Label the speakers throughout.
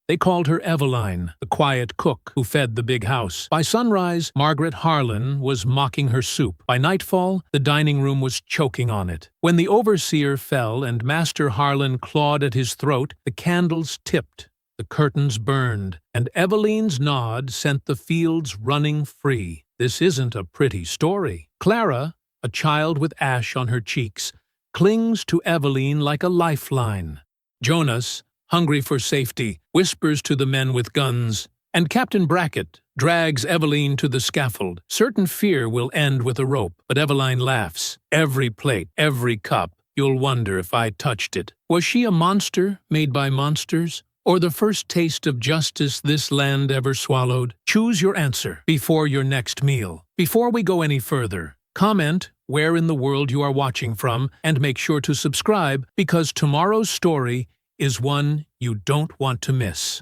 Speaker 1: They called her Eveline, the quiet cook who fed the big house. By sunrise, Margaret Harlan was mocking her soup. By nightfall, the dining room was choking on it. When the overseer fell and Master Harlan clawed at his throat, the candles tipped, the curtains burned, and Eveline's nod sent the fields running free. This isn't a pretty story. Clara, a child with ash on her cheeks, clings to Eveline like a lifeline. Jonas, hungry for safety, whispers to the men with guns, and Captain Brackett drags Eveline to the scaffold. Certain fear will end with a rope, but Eveline laughs. Every plate, every cup, you'll wonder if I touched it. Was she a monster made by monsters? Or the first taste of justice this land ever swallowed? Choose your answer before your next meal. Before we go any further, comment where in the world you are watching from, and make sure to subscribe, because tomorrow's story is one you don't want to miss.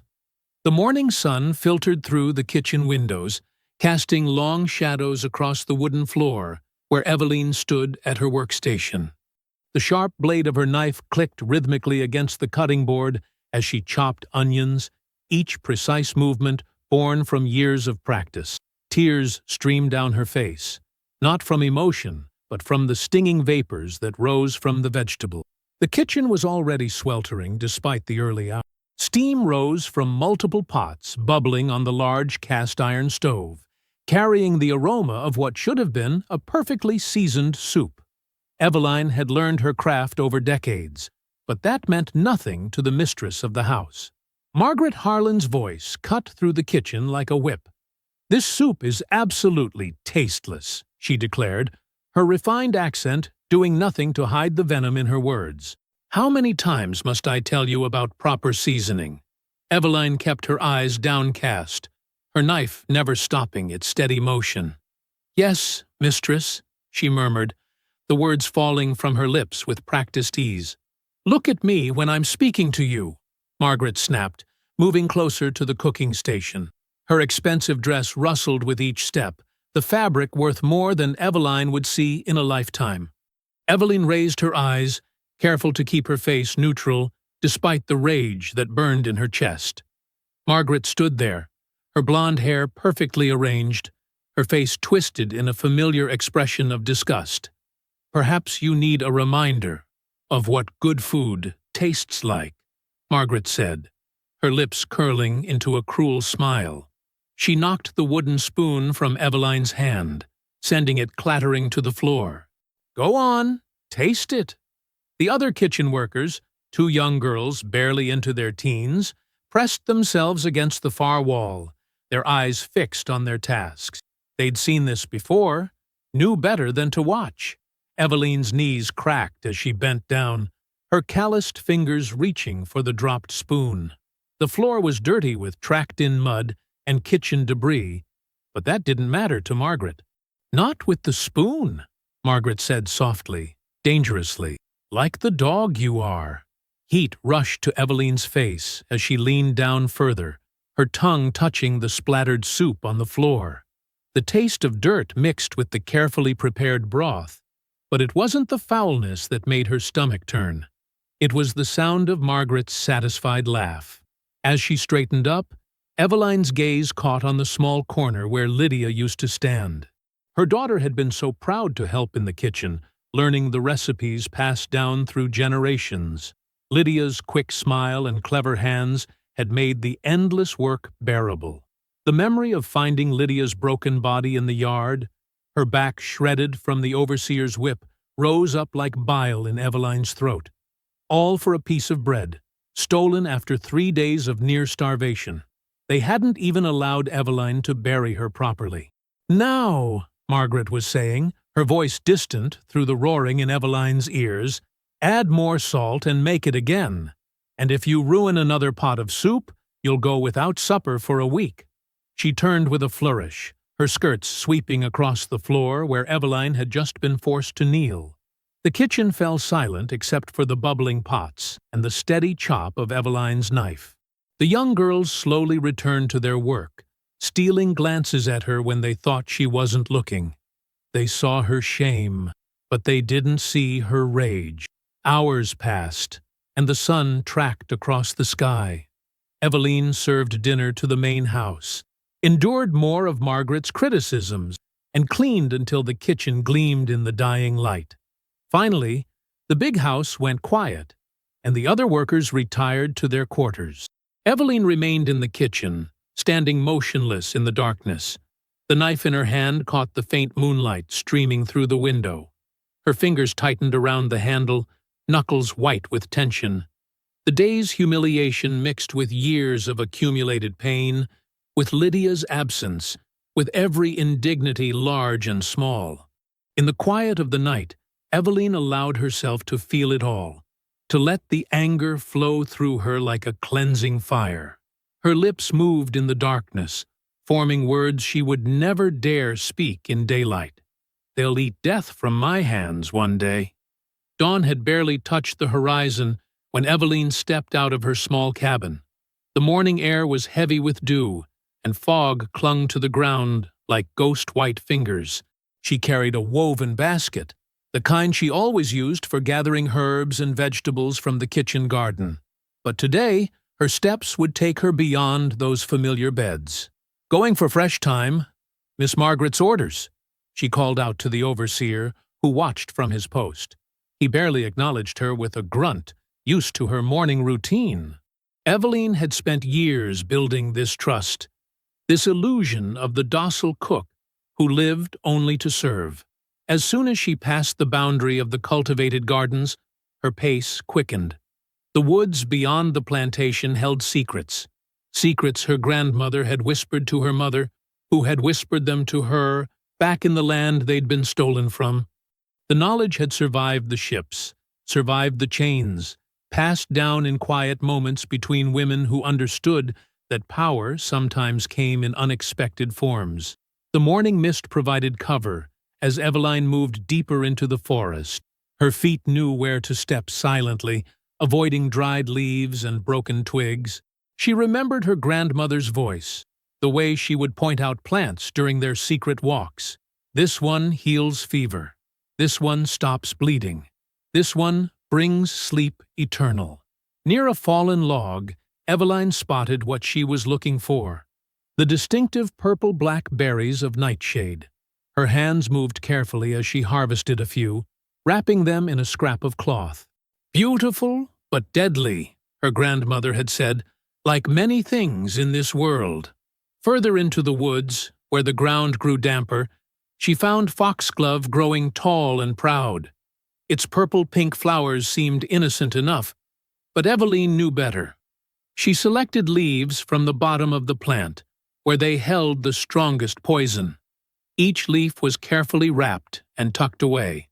Speaker 1: The morning sun filtered through the kitchen windows, casting long shadows across the wooden floor where Eveline stood at her workstation. The sharp blade of her knife clicked rhythmically against the cutting board as she chopped onions, each precise movement born from years of practice. Tears streamed down her face, not from emotion, but from the stinging vapors that rose from the vegetable. The kitchen was already sweltering despite the early hour. Steam rose from multiple pots bubbling on the large cast-iron stove, carrying the aroma of what should have been a perfectly seasoned soup. Eveline had learned her craft over decades, but that meant nothing to the mistress of the house. Margaret Harlan's voice cut through the kitchen like a whip. "This soup is absolutely tasteless," she declared, her refined accent doing nothing to hide the venom in her words. "How many times must I tell you about proper seasoning?" Eveline kept her eyes downcast, her knife never stopping its steady motion. "Yes, mistress," she murmured, the words falling from her lips with practiced ease. "Look at me when I'm speaking to you," Margaret snapped, moving closer to the cooking station. Her expensive dress rustled with each step, the fabric worth more than Eveline would see in a lifetime. Eveline raised her eyes, careful to keep her face neutral despite the rage that burned in her chest. Margaret stood there, her blonde hair perfectly arranged, her face twisted in a familiar expression of disgust. "Perhaps you need a reminder of what good food tastes like," Margaret said, her lips curling into a cruel smile. She knocked the wooden spoon from Eveline's hand, sending it clattering to the floor. "Go on, taste it." The other kitchen workers, two young girls barely into their teens, pressed themselves against the far wall, their eyes fixed on their tasks. They'd seen this before, knew better than to watch. Eveline's knees cracked as she bent down, her calloused fingers reaching for the dropped spoon. The floor was dirty with tracked-in mud and kitchen debris, but that didn't matter to Margaret. "Not with the spoon," Margaret said softly, dangerously. "Like the dog you are." Heat rushed to Eveline's face as she leaned down further, her tongue touching the splattered soup on the floor. The taste of dirt mixed with the carefully prepared broth, but it wasn't the foulness that made her stomach turn. It was the sound of Margaret's satisfied laugh. As she straightened up, Eveline's gaze caught on the small corner where Lydia used to stand. Her daughter had been so proud to help in the kitchen, learning the recipes passed down through generations. Lydia's quick smile and clever hands had made the endless work bearable. The memory of finding Lydia's broken body in the yard, her back shredded from the overseer's whip, rose up like bile in Eveline's throat. All for a piece of bread, stolen after 3 days of near starvation. They hadn't even allowed Eveline to bury her properly. "Now," Margaret was saying, her voice distant through the roaring in Eveline's ears, "add more salt and make it again. And if you ruin another pot of soup, you'll go without supper for a week." She turned with a flourish, her skirts sweeping across the floor where Eveline had just been forced to kneel. The kitchen fell silent except for the bubbling pots and the steady chop of Eveline's knife. The young girls slowly returned to their work, stealing glances at her when they thought she wasn't looking. They saw her shame, but they didn't see her rage. Hours passed, and the sun tracked across the sky. Eveline served dinner to the main house, endured more of Margaret's criticisms, and cleaned until the kitchen gleamed in the dying light. Finally, the big house went quiet, and the other workers retired to their quarters. Eveline remained in the kitchen, standing motionless in the darkness. The knife in her hand caught the faint moonlight streaming through the window. Her fingers tightened around the handle, knuckles white with tension. The day's humiliation mixed with years of accumulated pain, with Lydia's absence, with every indignity large and small. In the quiet of the night, Eveline allowed herself to feel it all, to let the anger flow through her like a cleansing fire. Her lips moved in the darkness, forming words she would never dare speak in daylight. "They'll eat death from my hands one day." Dawn had barely touched the horizon when Eveline stepped out of her small cabin. The morning air was heavy with dew, and fog clung to the ground like ghost-white fingers. She carried a woven basket, the kind she always used for gathering herbs and vegetables from the kitchen garden. But today, her steps would take her beyond those familiar beds. "Going for fresh time, Miss Margaret's orders," she called out to the overseer, who watched from his post. He barely acknowledged her with a grunt, used to her morning routine. Eveline had spent years building this trust, this illusion of the docile cook who lived only to serve. As soon as she passed the boundary of the cultivated gardens, her pace quickened. The woods beyond the plantation held secrets, secrets her grandmother had whispered to her mother, who had whispered them to her back in the land they'd been stolen from. The knowledge had survived the ships, survived the chains, passed down in quiet moments between women who understood that power sometimes came in unexpected forms. The morning mist provided cover as Eveline moved deeper into the forest. Her feet knew where to step silently, avoiding dried leaves and broken twigs. She remembered her grandmother's voice, the way she would point out plants during their secret walks. "This one heals fever. This one stops bleeding. This one brings sleep eternal." Near a fallen log, Eveline spotted what she was looking for: the distinctive purple-black berries of nightshade. Her hands moved carefully as she harvested a few, wrapping them in a scrap of cloth. "Beautiful, but deadly," her grandmother had said, "like many things in this world." Further into the woods, where the ground grew damper, she found foxglove growing tall and proud. Its purple-pink flowers seemed innocent enough, but Eveline knew better. She selected leaves from the bottom of the plant, where they held the strongest poison. Each leaf was carefully wrapped and tucked away.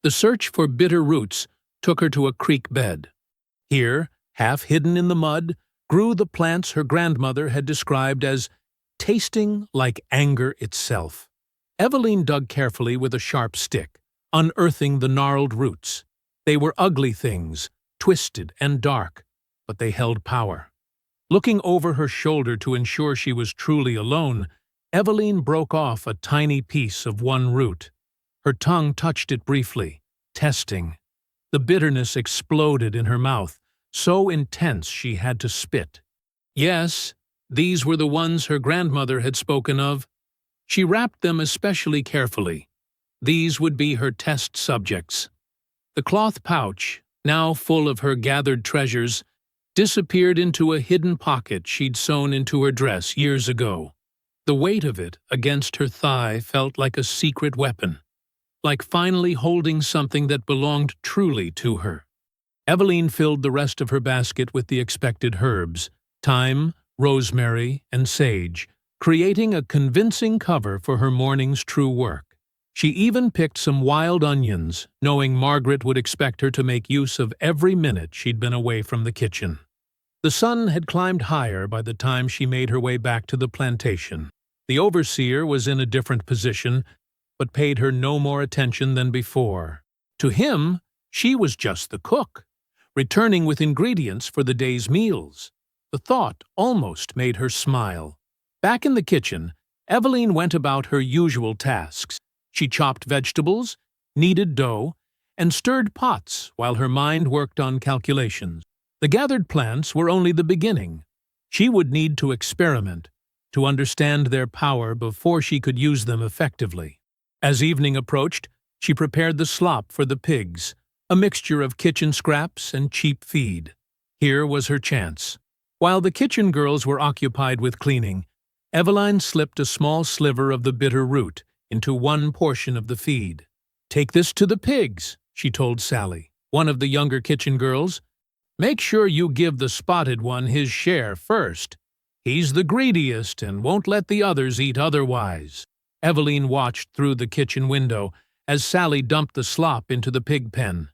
Speaker 1: The search for bitter roots took her to a creek bed. Here, half hidden in the mud, grew the plants her grandmother had described as tasting like anger itself. Eveline dug carefully with a sharp stick, unearthing the gnarled roots. They were ugly things, twisted and dark, but they held power. Looking over her shoulder to ensure she was truly alone, Eveline broke off a tiny piece of one root. Her tongue touched it briefly, testing. The bitterness exploded in her mouth, so intense she had to spit. Yes, these were the ones her grandmother had spoken of. She wrapped them especially carefully. These would be her test subjects. The cloth pouch, now full of her gathered treasures, disappeared into a hidden pocket she'd sewn into her dress years ago. The weight of it against her thigh felt like a secret weapon, like finally holding something that belonged truly to her. Eveline filled the rest of her basket with the expected herbs: thyme, rosemary, and sage, creating a convincing cover for her morning's true work. She even picked some wild onions, knowing Margaret would expect her to make use of every minute she'd been away from the kitchen. The sun had climbed higher by the time she made her way back to the plantation. The overseer was in a different position, but paid her no more attention than before. To him, she was just the cook, returning with ingredients for the day's meals. The thought almost made her smile. Back in the kitchen, Eveline went about her usual tasks. She chopped vegetables, kneaded dough, and stirred pots while her mind worked on calculations. The gathered plants were only the beginning. She would need to experiment, to understand their power before she could use them effectively. As evening approached, she prepared the slop for the pigs, a mixture of kitchen scraps and cheap feed. Here was her chance. While the kitchen girls were occupied with cleaning, Eveline slipped a small sliver of the bitter root into one portion of the feed. "Take this to the pigs," she told Sally, one of the younger kitchen girls. "Make sure you give the spotted one his share first. He's the greediest and won't let the others eat otherwise." Eveline watched through the kitchen window as Sally dumped the slop into the pig pen.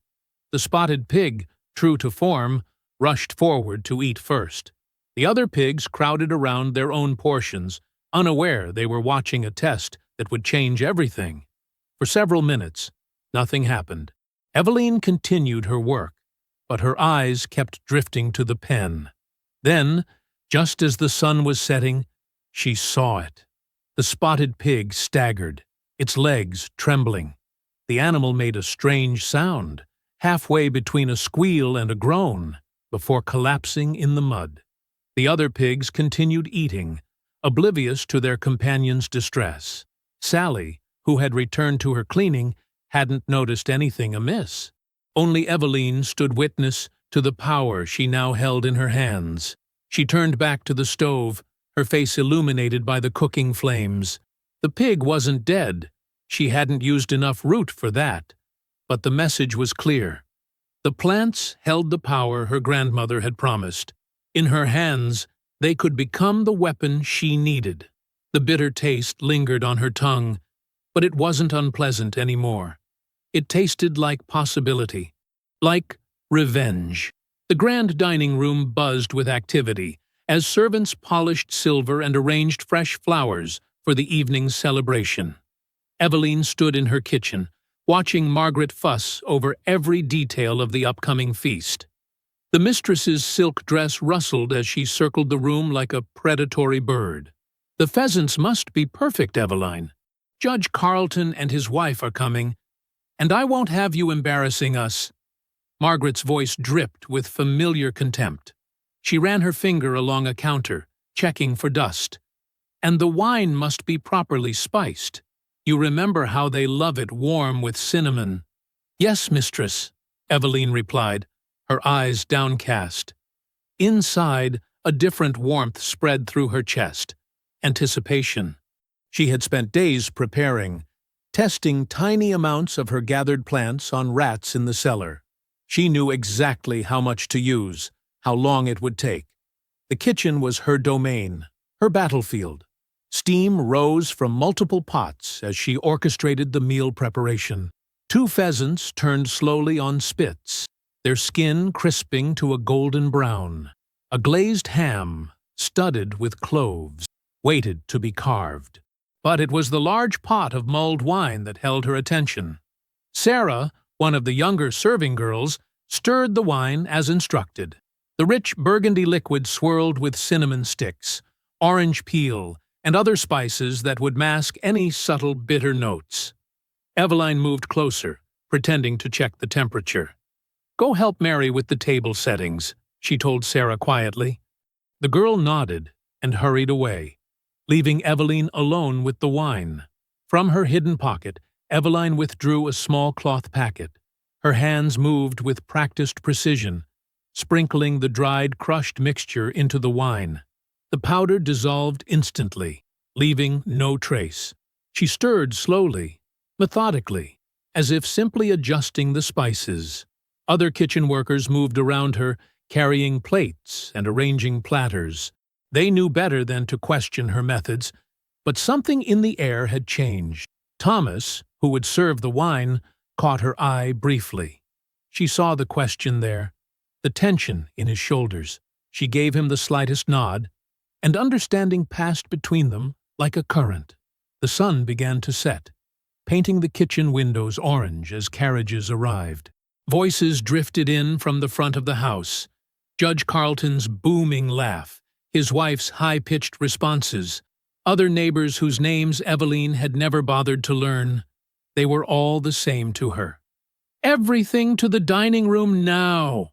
Speaker 1: The spotted pig, true to form, rushed forward to eat first. The other pigs crowded around their own portions, unaware they were watching a test that would change everything. For several minutes, nothing happened. Eveline continued her work, but her eyes kept drifting to the pen. Then, just as the sun was setting, she saw it. The spotted pig staggered, its legs trembling. The animal made a strange sound, halfway between a squeal and a groan, before collapsing in the mud. The other pigs continued eating, oblivious to their companion's distress. Sally, who had returned to her cleaning, hadn't noticed anything amiss. Only Eveline stood witness to the power she now held in her hands. She turned back to the stove, her face illuminated by the cooking flames. The pig wasn't dead. She hadn't used enough root for that. But the message was clear. The plants held the power her grandmother had promised. In her hands, they could become the weapon she needed. The bitter taste lingered on her tongue, but it wasn't unpleasant anymore. It tasted like possibility, like revenge. The grand dining room buzzed with activity as servants polished silver and arranged fresh flowers for the evening's celebration. Eveline stood in her kitchen, watching Margaret fuss over every detail of the upcoming feast. The mistress's silk dress rustled as she circled the room like a predatory bird. "The pheasants must be perfect, Eveline. Judge Carleton and his wife are coming, and I won't have you embarrassing us." Margaret's voice dripped with familiar contempt. She ran her finger along a counter, checking for dust. "And the wine must be properly spiced. You remember how they love it warm with cinnamon." "Yes, mistress," Eveline replied, her eyes downcast. Inside, a different warmth spread through her chest. Anticipation. She had spent days preparing, testing tiny amounts of her gathered plants on rats in the cellar. She knew exactly how much to use, how long it would take. The kitchen was her domain, her battlefield. Steam rose from multiple pots as she orchestrated the meal preparation. 2 pheasants turned slowly on spits, their skin crisping to a golden brown. A glazed ham, studded with cloves, waited to be carved. But it was the large pot of mulled wine that held her attention. Sarah, one of the younger serving girls, stirred the wine as instructed. The rich burgundy liquid swirled with cinnamon sticks, orange peel, and other spices that would mask any subtle bitter notes. Eveline moved closer, pretending to check the temperature. "Go help Mary with the table settings," she told Sarah quietly. The girl nodded and hurried away, leaving Eveline alone with the wine. From her hidden pocket, Eveline withdrew a small cloth packet. Her hands moved with practiced precision, sprinkling the dried, crushed mixture into the wine. The powder dissolved instantly, leaving no trace. She stirred slowly, methodically, as if simply adjusting the spices. Other kitchen workers moved around her, carrying plates and arranging platters. They knew better than to question her methods, but something in the air had changed. Thomas, who would serve the wine, caught her eye briefly. She saw the question there, the tension in his shoulders. She gave him the slightest nod, and understanding passed between them like a current. The sun began to set, painting the kitchen windows orange as carriages arrived. Voices drifted in from the front of the house. Judge Carleton's booming laugh, his wife's high-pitched responses, other neighbors whose names Eveline had never bothered to learn. They were all the same to her. "Everything to the dining room now!"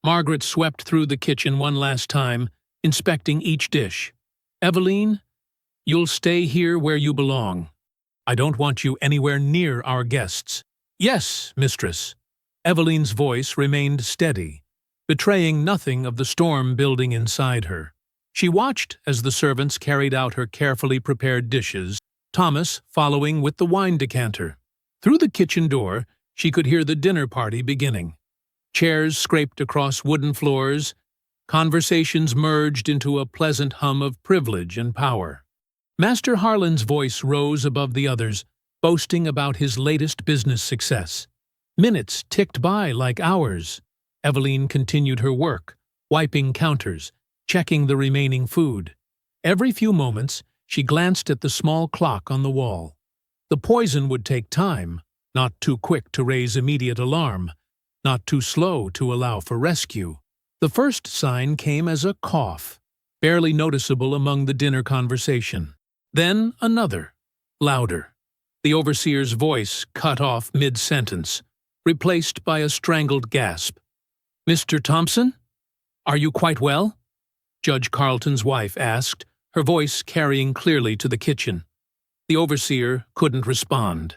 Speaker 1: Margaret swept through the kitchen one last time, inspecting each dish. "Eveline, you'll stay here where you belong. I don't want you anywhere near our guests." "Yes, mistress." Eveline's voice remained steady, betraying nothing of the storm building inside her. She watched as the servants carried out her carefully prepared dishes, Thomas following with the wine decanter. Through the kitchen door, she could hear the dinner party beginning. Chairs scraped across wooden floors, conversations merged into a pleasant hum of privilege and power. Master Harlan's voice rose above the others, boasting about his latest business success. Minutes ticked by like hours. Eveline continued her work, wiping counters, checking the remaining food. Every few moments, she glanced at the small clock on the wall. The poison would take time, not too quick to raise immediate alarm, not too slow to allow for rescue. The first sign came as a cough, barely noticeable among the dinner conversation. Then another, louder. The overseer's voice cut off mid-sentence, replaced by a strangled gasp. "Mr. Thompson? Are you quite well?" Judge Carleton's wife asked, her voice carrying clearly to the kitchen. The overseer couldn't respond.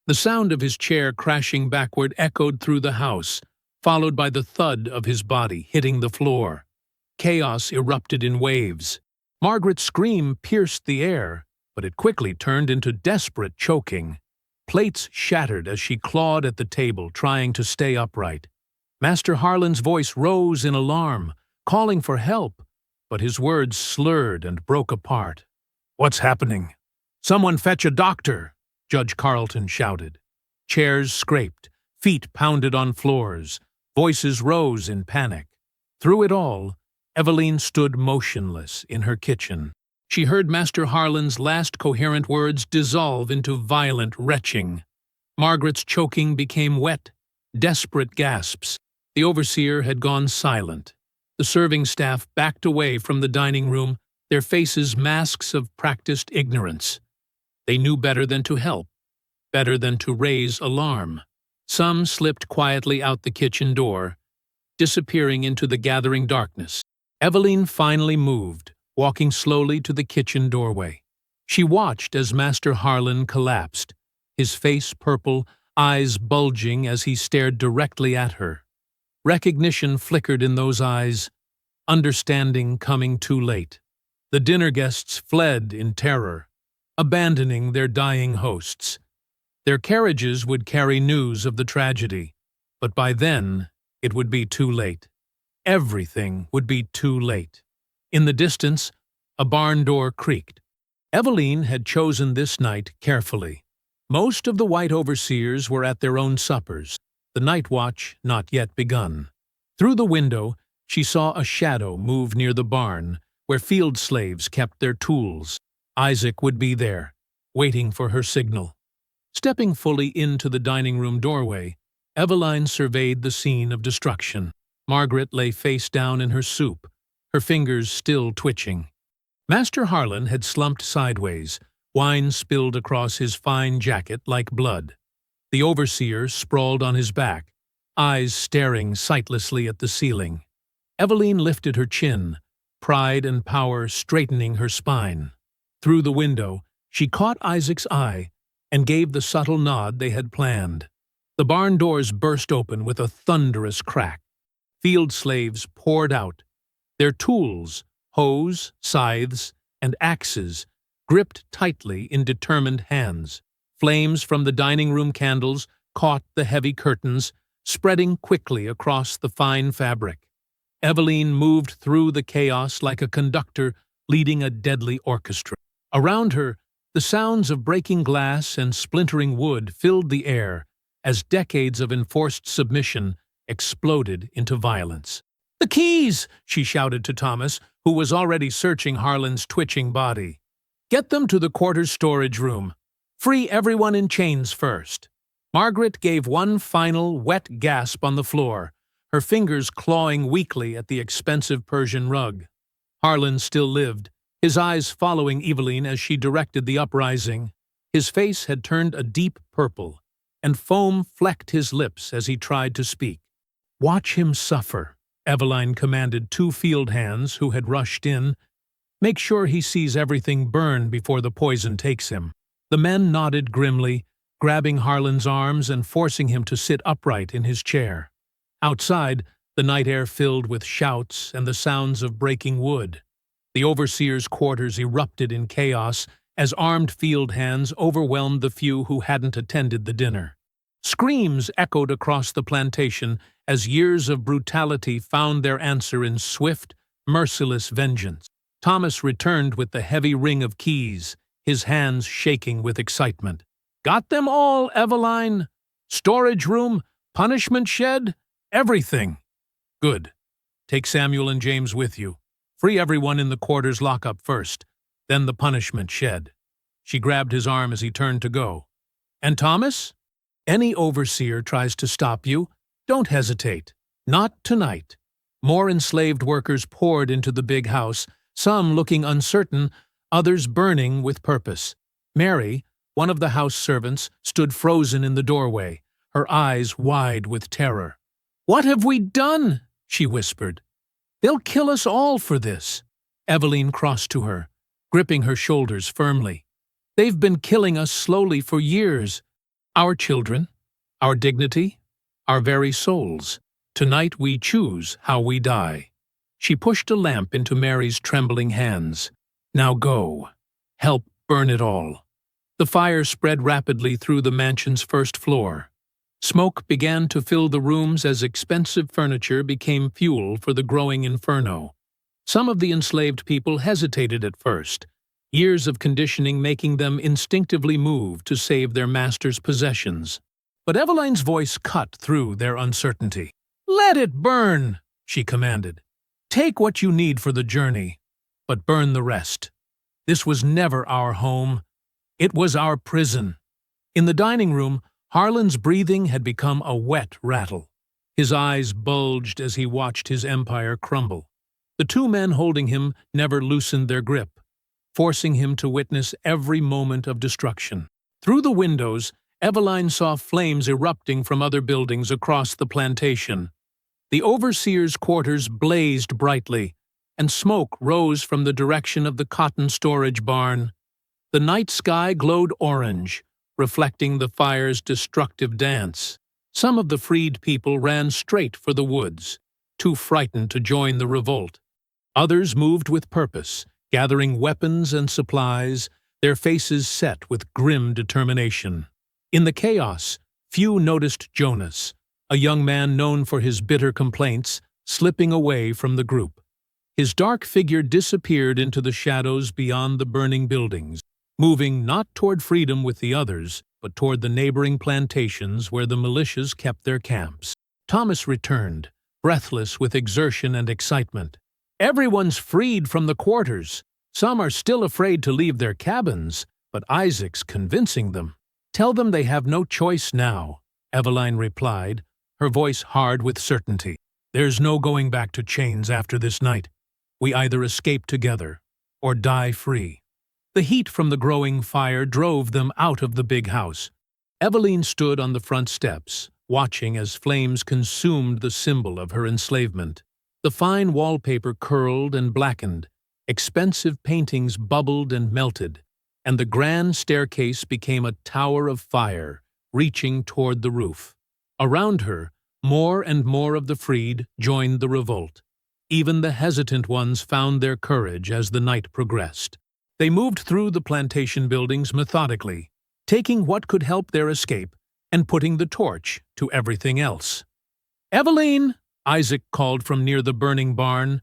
Speaker 1: The sound of his chair crashing backward echoed through the house, followed by the thud of his body hitting the floor. Chaos erupted in waves. Margaret's scream pierced the air, but it quickly turned into desperate choking. Plates shattered as she clawed at the table, trying to stay upright. Master Harlan's voice rose in alarm, calling for help, but his words slurred and broke apart. "What's happening?" "Someone fetch a doctor!" Judge Carleton shouted. Chairs scraped, feet pounded on floors, voices rose in panic. Through it all, Eveline stood motionless in her kitchen. She heard Master Harlan's last coherent words dissolve into violent retching. Margaret's choking became wet, desperate gasps. The overseer had gone silent. The serving staff backed away from the dining room, their faces masks of practiced ignorance. They knew better than to help, better than to raise alarm. Some slipped quietly out the kitchen door, disappearing into the gathering darkness. Eveline finally moved, walking slowly to the kitchen doorway. She watched as Master Harlan collapsed, his face purple, eyes bulging as he stared directly at her. Recognition flickered in those eyes, understanding coming too late. The dinner guests fled in terror, abandoning their dying hosts. Their carriages would carry news of the tragedy, but by then it would be too late. Everything would be too late. In the distance, a barn door creaked. Eveline had chosen this night carefully. Most of the white overseers were at their own suppers, the night watch not yet begun. Through the window, she saw a shadow move near the barn, where field slaves kept their tools. Isaac would be there, waiting for her signal. Stepping fully into the dining room doorway, Eveline surveyed the scene of destruction. Margaret lay face down in her soup, her fingers still twitching. Master Harlan had slumped sideways, wine spilled across his fine jacket like blood. The overseer sprawled on his back, eyes staring sightlessly at the ceiling. Eveline lifted her chin, pride and power straightening her spine. Through the window, she caught Isaac's eye and gave the subtle nod they had planned. The barn doors burst open with a thunderous crack. Field slaves poured out, their tools, hoes, scythes, and axes, gripped tightly in determined hands. Flames from the dining room candles caught the heavy curtains, spreading quickly across the fine fabric. Eveline moved through the chaos like a conductor leading a deadly orchestra. Around her, the sounds of breaking glass and splintering wood filled the air as decades of enforced submission exploded into violence. "The keys!" she shouted to Thomas, who was already searching Harlan's twitching body. "Get them to the quarters storage room. Free everyone in chains first." Margaret gave one final wet gasp on the floor, her fingers clawing weakly at the expensive Persian rug. Harlan still lived, his eyes following Eveline as she directed the uprising. His face had turned a deep purple, and foam flecked his lips as he tried to speak. "Watch him suffer," Eveline commanded 2 field hands who had rushed in. Make sure he sees everything burn before the poison takes him. The men nodded grimly, grabbing Harlan's arms and forcing him to sit upright in his chair. Outside, the night air filled with shouts and the sounds of breaking wood. The overseer's quarters erupted in chaos as armed field hands overwhelmed the few who hadn't attended the dinner. Screams echoed across the plantation as years of brutality found their answer in swift, merciless vengeance. Thomas returned with the heavy ring of keys, his hands shaking with excitement. "Got them all, Eveline? Storage room, punishment shed, everything." "Good. Take Samuel and James with you. Free everyone in the quarters lockup first, then the punishment shed." She grabbed his arm as he turned to go. "And Thomas? Any overseer tries to stop you, don't hesitate. Not tonight." More enslaved workers poured into the big house, some looking uncertain, others burning with purpose. Mary, one of the house servants, stood frozen in the doorway, her eyes wide with terror. "What have we done?" she whispered. "They'll kill us all for this." Eveline crossed to her, gripping her shoulders firmly. "They've been killing us slowly for years. Our children, our dignity, our very souls. Tonight we choose how we die." She pushed a lamp into Mary's trembling hands. "Now go. Help burn it all." The fire spread rapidly through the mansion's first floor. Smoke began to fill the rooms as expensive furniture became fuel for the growing inferno. Some of the enslaved people hesitated at first, years of conditioning making them instinctively move to save their master's possessions. But Eveline's voice cut through their uncertainty. "Let it burn," she commanded. "Take what you need for the journey, but burn the rest. This was never our home. It was our prison." In the dining room, Harlan's breathing had become a wet rattle. His eyes bulged as he watched his empire crumble. The 2 men holding him never loosened their grip, forcing him to witness every moment of destruction. Through the windows, Eveline saw flames erupting from other buildings across the plantation. The overseer's quarters blazed brightly, and smoke rose from the direction of the cotton storage barn. The night sky glowed orange, reflecting the fire's destructive dance. Some of the freed people ran straight for the woods, too frightened to join the revolt. Others moved with purpose, gathering weapons and supplies, their faces set with grim determination. In the chaos, few noticed Jonas, a young man known for his bitter complaints, slipping away from the group. His dark figure disappeared into the shadows beyond the burning buildings, moving not toward freedom with the others, but toward the neighboring plantations where the militias kept their camps. Thomas returned, breathless with exertion and excitement. "Everyone's freed from the quarters. Some are still afraid to leave their cabins, but Isaac's convincing them." "Tell them they have no choice now," Eveline replied, her voice hard with certainty. "There's no going back to chains after this night. We either escape together or die free." The heat from the growing fire drove them out of the big house. Eveline stood on the front steps, watching as flames consumed the symbol of her enslavement. The fine wallpaper curled and blackened, expensive paintings bubbled and melted, and the grand staircase became a tower of fire, reaching toward the roof. Around her, more and more of the freed joined the revolt. Even the hesitant ones found their courage as the night progressed. They moved through the plantation buildings methodically, taking what could help their escape and putting the torch to everything else. "Eveline," Isaac called from near the burning barn,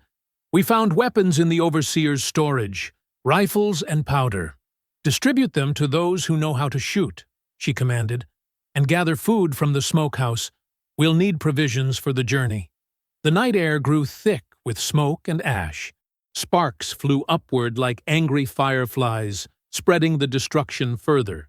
Speaker 1: "we found weapons in the overseer's storage, rifles and powder. Distribute them to those who know how to shoot," she commanded, "and gather food from the smokehouse. We'll need provisions for the journey." The night air grew thick with smoke and ash. Sparks flew upward like angry fireflies, spreading the destruction further.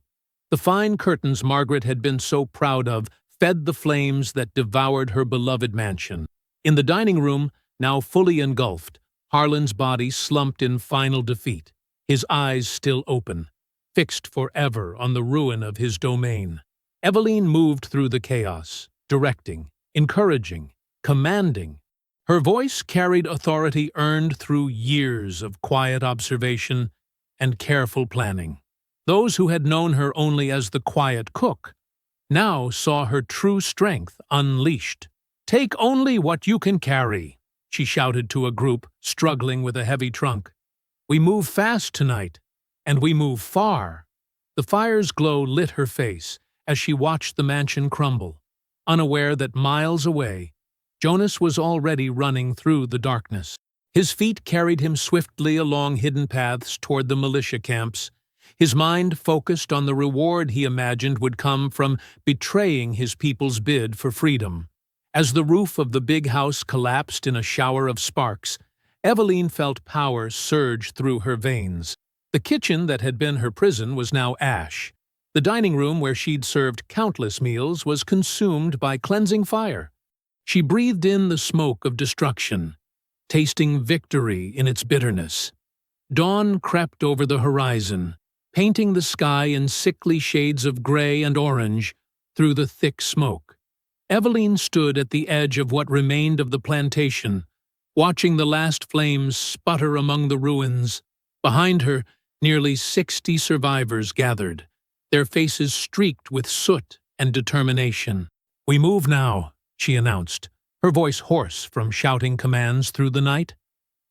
Speaker 1: The fine curtains Margaret had been so proud of fed the flames that devoured her beloved mansion. In the dining room, now fully engulfed, Harlan's body slumped in final defeat, his eyes still open, fixed forever on the ruin of his domain. Eveline moved through the chaos, directing, encouraging, commanding. Her voice carried authority earned through years of quiet observation and careful planning. Those who had known her only as the quiet cook now saw her true strength unleashed. "Take only what you can carry," she shouted to a group struggling with a heavy trunk. "We move fast tonight, and we move far." The fire's glow lit her face as she watched the mansion crumble, unaware that miles away, Jonas was already running through the darkness. His feet carried him swiftly along hidden paths toward the militia camps, his mind focused on the reward he imagined would come from betraying his people's bid for freedom. As the roof of the big house collapsed in a shower of sparks, Eveline felt power surge through her veins. The kitchen that had been her prison was now ash. The dining room where she'd served countless meals was consumed by cleansing fire. She breathed in the smoke of destruction, tasting victory in its bitterness. Dawn crept over the horizon, painting the sky in sickly shades of gray and orange through the thick smoke. Eveline stood at the edge of what remained of the plantation, watching the last flames sputter among the ruins. Behind her, nearly 60 survivors gathered, their faces streaked with soot and determination. "We move now," she announced, her voice hoarse from shouting commands through the night.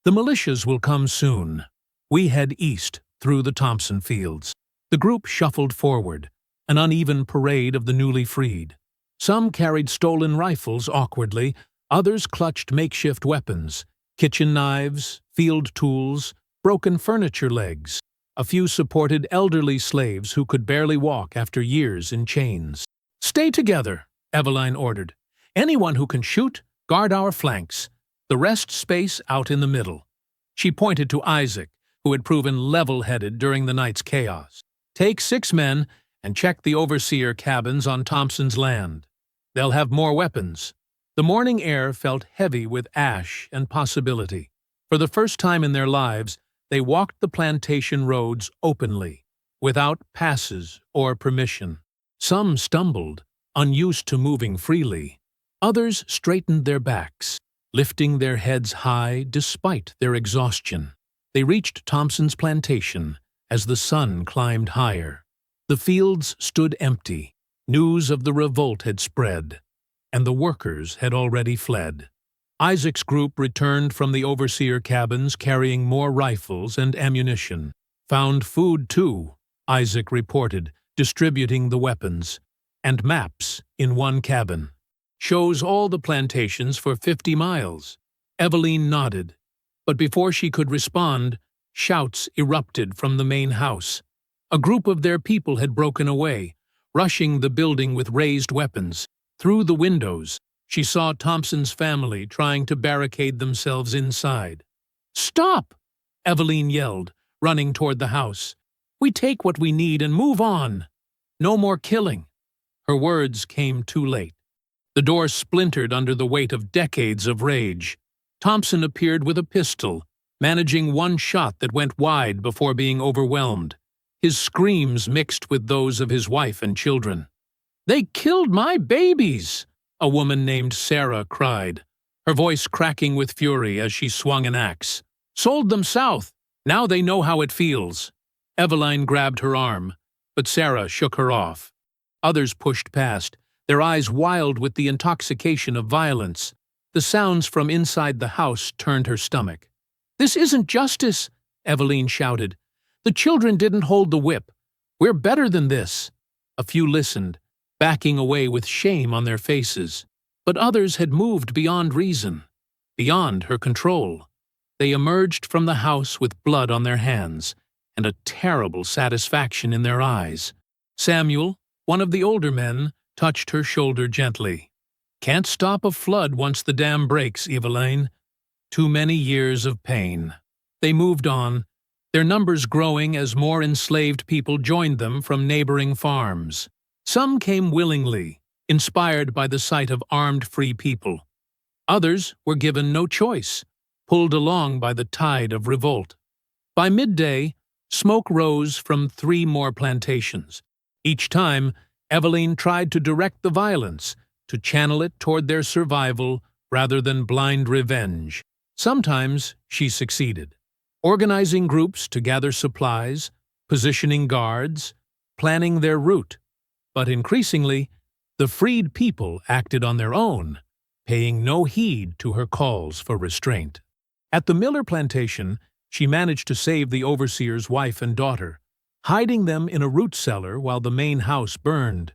Speaker 1: "The militias will come soon. We head east through the Thompson fields." The group shuffled forward, an uneven parade of the newly freed. Some carried stolen rifles awkwardly, others clutched makeshift weapons, kitchen knives, field tools, broken furniture legs. A few supported elderly slaves who could barely walk after years in chains. "Stay together," Eveline ordered. "Anyone who can shoot, guard our flanks. The rest space out in the middle." She pointed to Isaac, who had proven level-headed during the night's chaos. "Take 6 men and check the overseer cabins on Thompson's land. They'll have more weapons." The morning air felt heavy with ash and possibility. For the first time in their lives, they walked the plantation roads openly, without passes or permission. Some stumbled, unused to moving freely. Others straightened their backs, lifting their heads high despite their exhaustion. They reached Thompson's plantation as the sun climbed higher. The fields stood empty. News of the revolt had spread, and the workers had already fled. Isaac's group returned from the overseer cabins carrying more rifles and ammunition. "Found food, too," Isaac reported, distributing the weapons, "and maps in one cabin. Shows all the plantations for 50 miles. Eveline nodded, but before she could respond, shouts erupted from the main house. A group of their people had broken away, rushing the building with raised weapons. Through the windows, she saw Thompson's family trying to barricade themselves inside. "Stop!" Eveline yelled, running toward the house. "We take what we need and move on. No more killing." Her words came too late. The door splintered under the weight of decades of rage. Thompson appeared with a pistol, managing one shot that went wide before being overwhelmed. His screams mixed with those of his wife and children. "They killed my babies!" a woman named Sarah cried, her voice cracking with fury as she swung an axe. "Sold them south. Now they know how it feels." Eveline grabbed her arm, but Sarah shook her off. Others pushed past, their eyes wild with the intoxication of violence. The sounds from inside the house turned her stomach. "This isn't justice," Eveline shouted. "The children didn't hold the whip. We're better than this." A few listened, backing away with shame on their faces. But others had moved beyond reason, beyond her control. They emerged from the house with blood on their hands and a terrible satisfaction in their eyes. Samuel, one of the older men, touched her shoulder gently. "Can't stop a flood once the dam breaks, Eveline. Too many years of pain." They moved on, their numbers growing as more enslaved people joined them from neighboring farms. Some came willingly, inspired by the sight of armed free people. Others were given no choice, pulled along by the tide of revolt. By midday, smoke rose from 3 more plantations. Each time, Eveline tried to direct the violence, to channel it toward their survival rather than blind revenge. Sometimes she succeeded, organizing groups to gather supplies, positioning guards, planning their route. But increasingly, the freed people acted on their own, paying no heed to her calls for restraint. At the Miller plantation, she managed to save the overseer's wife and daughter, hiding them in a root cellar while the main house burned.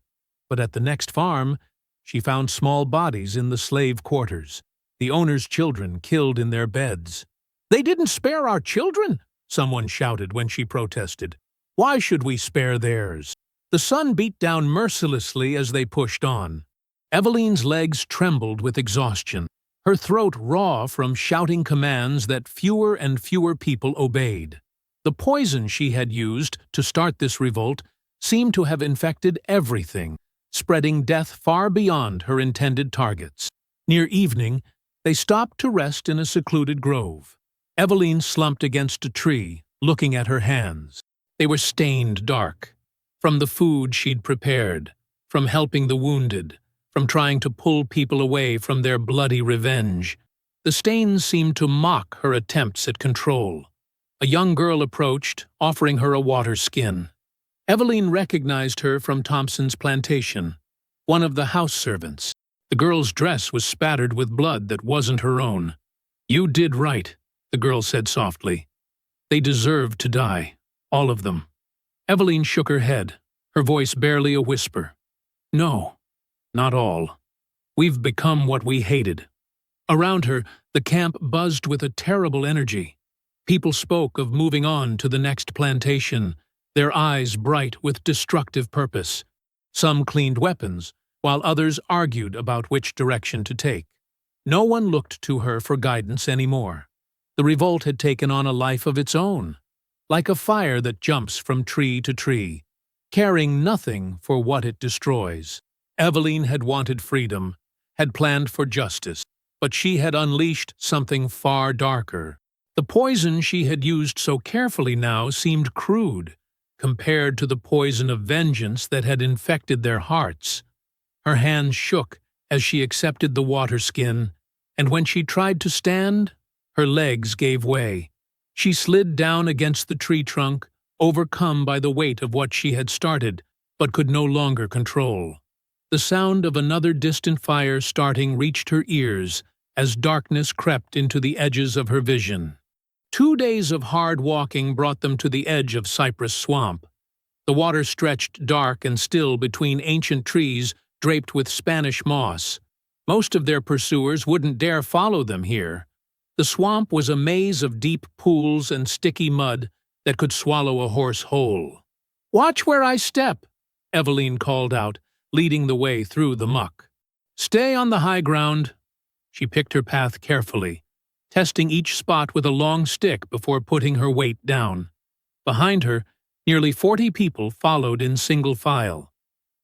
Speaker 1: But at the next farm, she found small bodies in the slave quarters, the owner's children killed in their beds. "They didn't spare our children," someone shouted when she protested. "Why should we spare theirs?" The sun beat down mercilessly as they pushed on. Eveline's legs trembled with exhaustion, her throat raw from shouting commands that fewer and fewer people obeyed. The poison she had used to start this revolt seemed to have infected everything, spreading death far beyond her intended targets. Near evening, they stopped to rest in a secluded grove. Eveline slumped against a tree, looking at her hands. They were stained dark, from the food she'd prepared, from helping the wounded, from trying to pull people away from their bloody revenge. The stains seemed to mock her attempts at control. A young girl approached, offering her a water skin. Eveline recognized her from Thompson's plantation, one of the house servants. The girl's dress was spattered with blood that wasn't her own. "You did right," the girl said softly. "They deserved to die, all of them." Eveline shook her head, her voice barely a whisper. "No, not all. We've become what we hated." Around her, the camp buzzed with a terrible energy. People spoke of moving on to the next plantation, their eyes bright with destructive purpose. Some cleaned weapons, while others argued about which direction to take. No one looked to her for guidance anymore. The revolt had taken on a life of its own, like a fire that jumps from tree to tree, caring nothing for what it destroys. Eveline had wanted freedom, had planned for justice, but she had unleashed something far darker. The poison she had used so carefully now seemed crude, compared to the poison of vengeance that had infected their hearts. Her hands shook as she accepted the water skin, and when she tried to stand, her legs gave way. She slid down against the tree trunk, overcome by the weight of what she had started, but could no longer control. The sound of another distant fire starting reached her ears as darkness crept into the edges of her vision. 2 days of hard walking brought them to the edge of Cypress Swamp. The water stretched dark and still between ancient trees draped with Spanish moss. Most of their pursuers wouldn't dare follow them here. The swamp was a maze of deep pools and sticky mud that could swallow a horse whole. "Watch where I step," Eveline called out, leading the way through the muck. "Stay on the high ground." She picked her path carefully, testing each spot with a long stick before putting her weight down. Behind her, nearly 40 people followed in single file.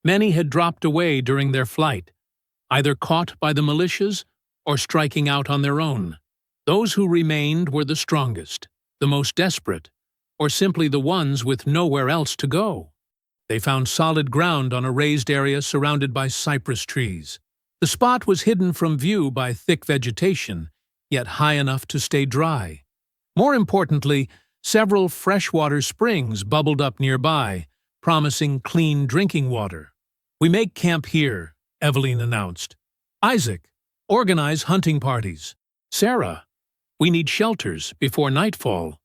Speaker 1: Many had dropped away during their flight, either caught by the militias or striking out on their own. Those who remained were the strongest, the most desperate, or simply the ones with nowhere else to go. They found solid ground on a raised area surrounded by cypress trees. The spot was hidden from view by thick vegetation, yet high enough to stay dry. More importantly, several freshwater springs bubbled up nearby, promising clean drinking water. "We make camp here," Eveline announced. "Isaac, organize hunting parties. Sarah, we need shelters before nightfall."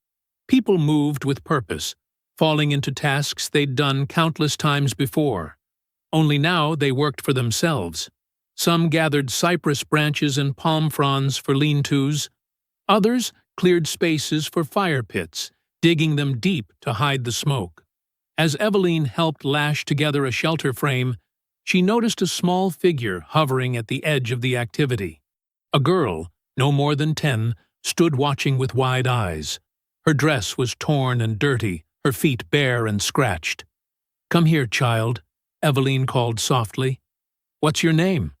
Speaker 1: People moved with purpose, falling into tasks they'd done countless times before. Only now they worked for themselves. Some gathered cypress branches and palm fronds for lean-tos. Others cleared spaces for fire pits, digging them deep to hide the smoke. As Eveline helped lash together a shelter frame, she noticed a small figure hovering at the edge of the activity. A girl, no more than 10, stood watching with wide eyes. Her dress was torn and dirty, her feet bare and scratched. "Come here, child," Eveline called softly. "What's your name?"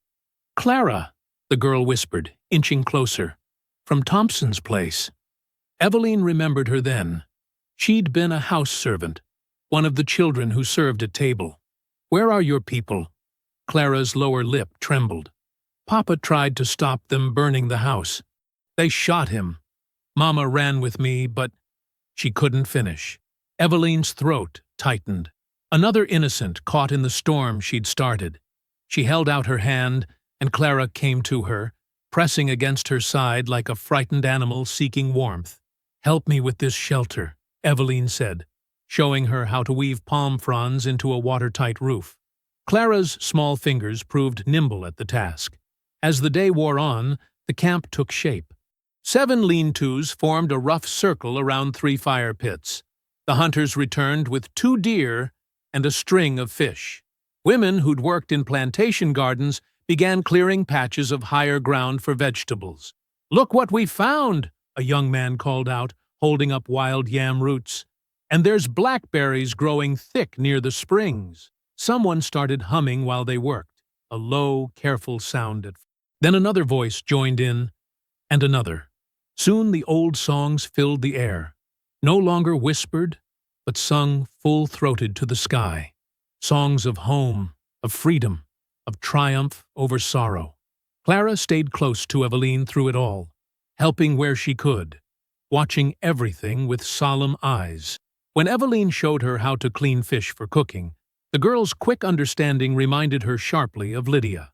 Speaker 1: "Clara," the girl whispered, inching closer. "From Thompson's place." Eveline remembered her then. She'd been a house servant, one of the children who served at table. "Where are your people?" Clara's lower lip trembled. Papa tried to stop them burning the house. They shot him. Mama ran with me, but she couldn't finish. Eveline's throat tightened. Another innocent caught in the storm she'd started. She held out her hand, and Clara came to her, pressing against her side like a frightened animal seeking warmth. "Help me with this shelter," Eveline said, showing her how to weave palm fronds into a watertight roof. Clara's small fingers proved nimble at the task. As the day wore on, the camp took shape. 7 lean-tos formed a rough circle around 3 fire pits. The hunters returned with 2 deer and a string of fish. Women who'd worked in plantation gardens began clearing patches of higher ground for vegetables. "Look what we found!" a young man called out, holding up wild yam roots. "And there's blackberries growing thick near the springs." Someone started humming while they worked, a low, careful sound at first. Then another voice joined in, and another. Soon the old songs filled the air, no longer whispered, but sung full-throated to the sky. Songs of home, of freedom, of triumph over sorrow. Clara stayed close to Eveline through it all, helping where she could, watching everything with solemn eyes. When Eveline showed her how to clean fish for cooking, the girl's quick understanding reminded her sharply of Lydia.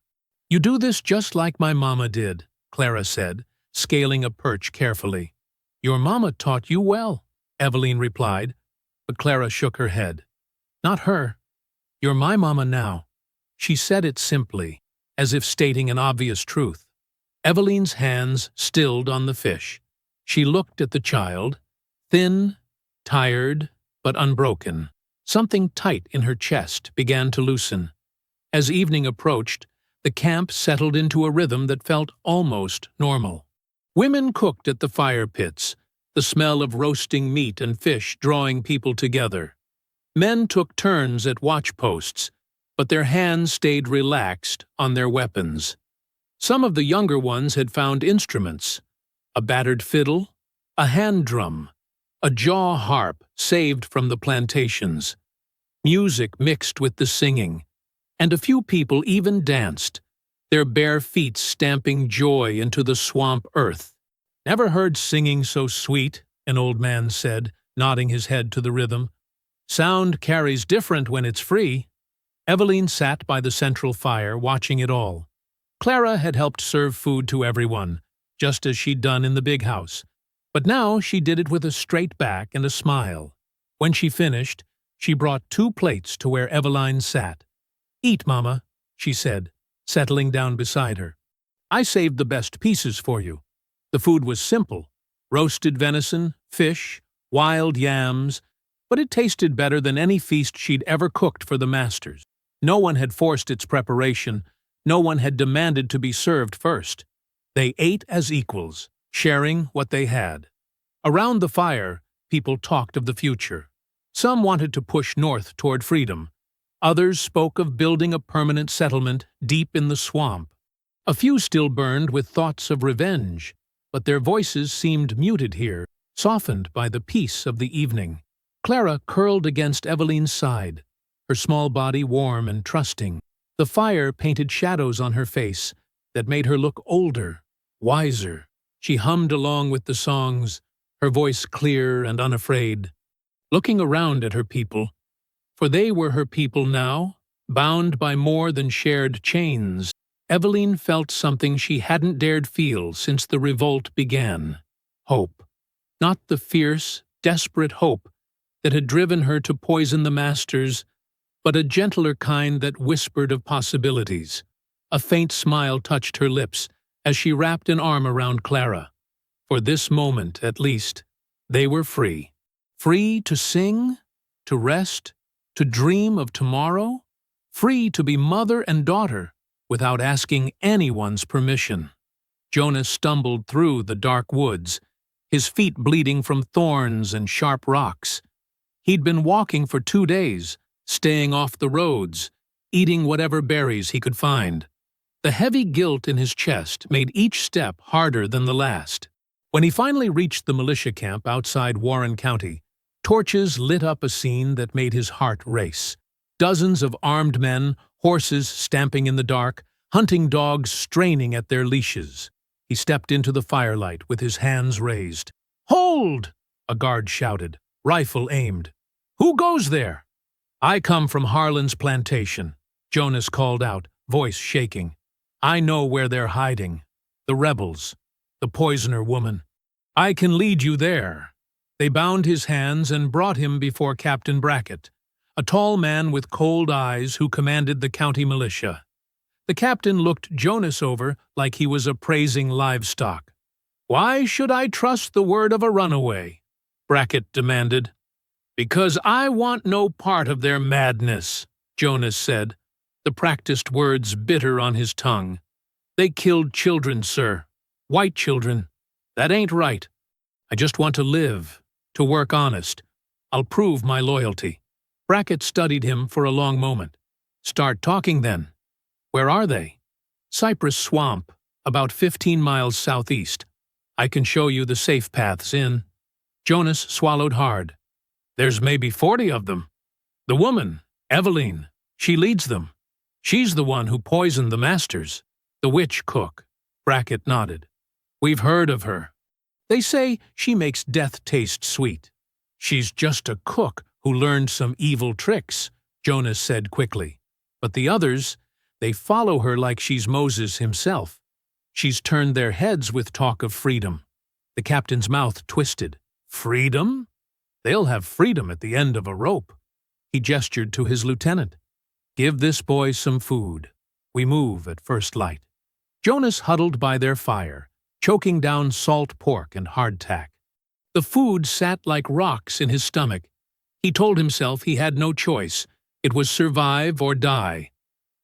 Speaker 1: "You do this just like my mama did," Clara said, scaling a perch carefully. "Your mama taught you well," Eveline replied, but Clara shook her head. "Not her. You're my mama now." She said it simply, as if stating an obvious truth. Eveline's hands stilled on the fish. She looked at the child, thin, tired, but unbroken. Something tight in her chest began to loosen. As evening approached, the camp settled into a rhythm that felt almost normal. Women cooked at the fire pits, the smell of roasting meat and fish drawing people together. Men took turns at watch posts, but their hands stayed relaxed on their weapons. Some of the younger ones had found instruments: a battered fiddle, a hand drum, a jaw harp saved from the plantations. Music mixed with the singing, and a few people even danced, their bare feet stamping joy into the swamp earth. "Never heard singing so sweet," an old man said, nodding his head to the rhythm. "Sound carries different when it's free." Eveline sat by the central fire, watching it all. Clara had helped serve food to everyone, just as she'd done in the big house. But now she did it with a straight back and a smile. When she finished, she brought 2 plates to where Eveline sat. "Eat, Mama," she said, settling down beside her. "I saved the best pieces for you." The food was simple: roasted venison, fish, wild yams, but it tasted better than any feast she'd ever cooked for the masters. No one had forced its preparation. No one had demanded to be served first. They ate as equals, sharing what they had. Around the fire, people talked of the future. Some wanted to push north toward freedom. Others spoke of building a permanent settlement deep in the swamp. A few still burned with thoughts of revenge, but their voices seemed muted here, softened by the peace of the evening. Clara curled against Eveline's side, her small body warm and trusting. The fire painted shadows on her face that made her look older, wiser. She hummed along with the songs, her voice clear and unafraid, looking around at her people, for they were her people now, bound by more than shared chains. Eveline felt something she hadn't dared feel since the revolt began. Hope. Not the fierce, desperate hope that had driven her to poison the masters, but a gentler kind that whispered of possibilities. A faint smile touched her lips as she wrapped an arm around Clara. For this moment, at least, they were free. Free to sing, to rest, to dream of tomorrow. Free to be mother and daughter without asking anyone's permission. Jonas stumbled through the dark woods, his feet bleeding from thorns and sharp rocks. He'd been walking for 2 days, staying off the roads, eating whatever berries he could find. The heavy guilt in his chest made each step harder than the last. When he finally reached the militia camp outside Warren County, torches lit up a scene that made his heart race. Dozens of armed men, horses stamping in the dark, hunting dogs straining at their leashes. He stepped into the firelight with his hands raised. "Hold!" a guard shouted, rifle aimed. "Who goes there?" "I come from Harlan's plantation," Jonas called out, voice shaking. "I know where they're hiding. The rebels. The poisoner woman. I can lead you there." They bound his hands and brought him before Captain Brackett, a tall man with cold eyes who commanded the county militia. The captain looked Jonas over like he was appraising livestock. "Why should I trust the word of a runaway?" Brackett demanded. "Because I want no part of their madness," Jonas said, the practiced words bitter on his tongue. "They killed children, sir. White children. That ain't right. I just want to live, to work honest. I'll prove my loyalty." Brackett studied him for a long moment. "Start talking then. Where are they?" "Cypress Swamp, about 15 miles southeast. I can show you the safe paths in." Jonas swallowed hard. "There's maybe 40 of them. The woman, Eveline, she leads them. She's the one who poisoned the masters. The witch cook." Brackett nodded. "We've heard of her. They say she makes death taste sweet." "She's just a cook who learned some evil tricks," Jonas said quickly. "But the others, they follow her like she's Moses himself. She's turned their heads with talk of freedom." The captain's mouth twisted. "Freedom? They'll have freedom at the end of a rope." He gestured to his lieutenant. "Give this boy some food. We move at first light." Jonas huddled by their fire, choking down salt pork and hardtack. The food sat like rocks in his stomach. He told himself he had no choice. It was survive or die.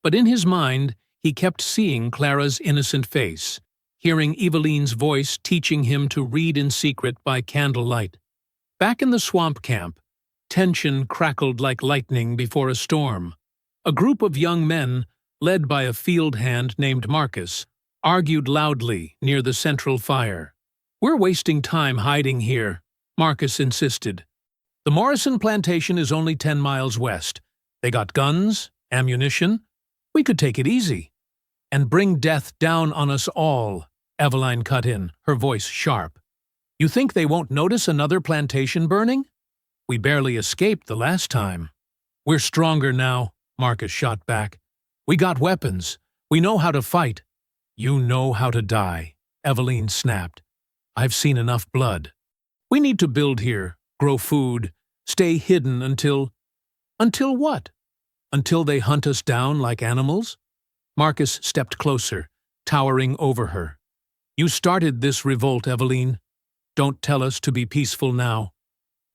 Speaker 1: But in his mind, he kept seeing Clara's innocent face, hearing Eveline's voice teaching him to read in secret by candlelight. Back in the swamp camp, tension crackled like lightning before a storm. A group of young men, led by a field hand named Marcus, argued loudly near the central fire. "We're wasting time hiding here," Marcus insisted. "The Morrison plantation is only 10 miles west. They got guns, ammunition. We could take it easy." "And bring death down on us all," Eveline cut in, her voice sharp. "You think they won't notice another plantation burning? We barely escaped the last time." "We're stronger now," Marcus shot back. "We got weapons. We know how to fight." "You know how to die," Eveline snapped. "I've seen enough blood. We need to build here, grow food, stay hidden until—" "Until what? Until they hunt us down like animals?" Marcus stepped closer, towering over her. "You started this revolt, Eveline. Don't tell us to be peaceful now."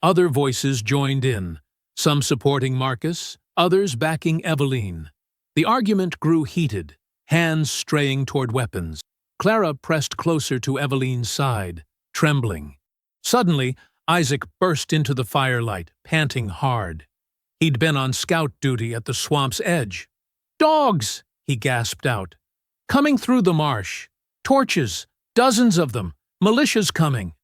Speaker 1: Other voices joined in, some supporting Marcus, others backing Eveline. The argument grew heated, hands straying toward weapons. Clara pressed closer to Eveline's side, trembling. Suddenly, Isaac burst into the firelight, panting hard. He'd been on scout duty at the swamp's edge. "Dogs!" he gasped out. "Coming through the marsh. Torches, dozens of them. Militia's coming."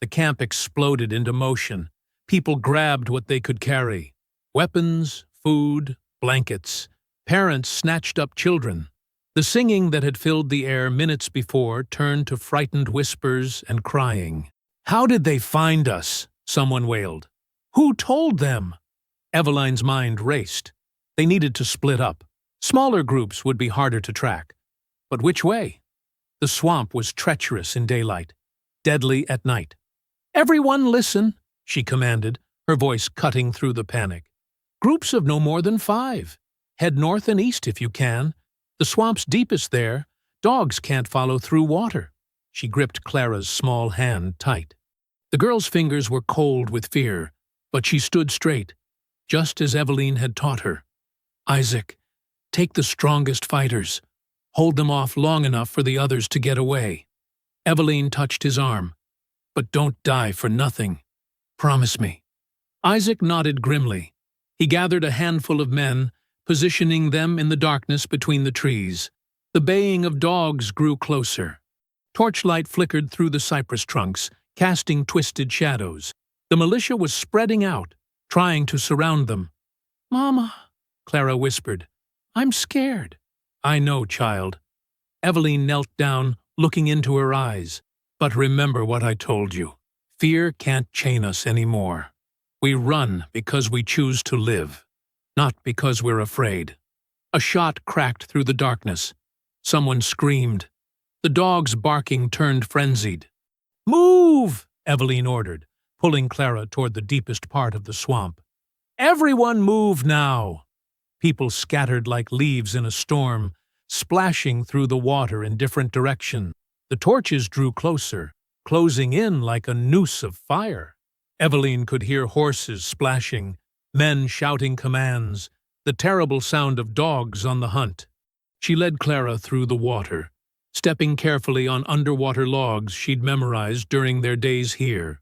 Speaker 1: The camp exploded into motion. People grabbed what they could carry. Weapons, food, blankets. Parents snatched up children. The singing that had filled the air minutes before turned to frightened whispers and crying. "How did they find us?" someone wailed. "Who told them?" Eveline's mind raced. They needed to split up. Smaller groups would be harder to track. But which way? The swamp was treacherous in daylight, deadly at night. "Everyone listen," she commanded, her voice cutting through the panic. "Groups of no more than 5. Head north and east if you can. The swamp's deepest there. Dogs can't follow through water." She gripped Clara's small hand tight. The girl's fingers were cold with fear, but she stood straight, just as Eveline had taught her. "Isaac, take the strongest fighters. Hold them off long enough for the others to get away." Eveline touched his arm. "But don't die for nothing. Promise me." Isaac nodded grimly. He gathered a handful of men, positioning them in the darkness between the trees. The baying of dogs grew closer. Torchlight flickered through the cypress trunks, casting twisted shadows. The militia was spreading out, trying to surround them. "Mama," Clara whispered, "I'm scared." I know, child. Eveline knelt down, looking into her eyes. But remember what I told you. Fear can't chain us anymore. We run because we choose to live, not because we're afraid. A shot cracked through the darkness. Someone screamed. The dog's barking turned frenzied. "Move!" Eveline ordered, pulling Clara toward the deepest part of the swamp. "Everyone move now!" People scattered like leaves in a storm, splashing through the water in different directions. The torches drew closer, closing in like a noose of fire. Eveline could hear horses splashing, men shouting commands, the terrible sound of dogs on the hunt. She led Clara through the water, stepping carefully on underwater logs she'd memorized during their days here.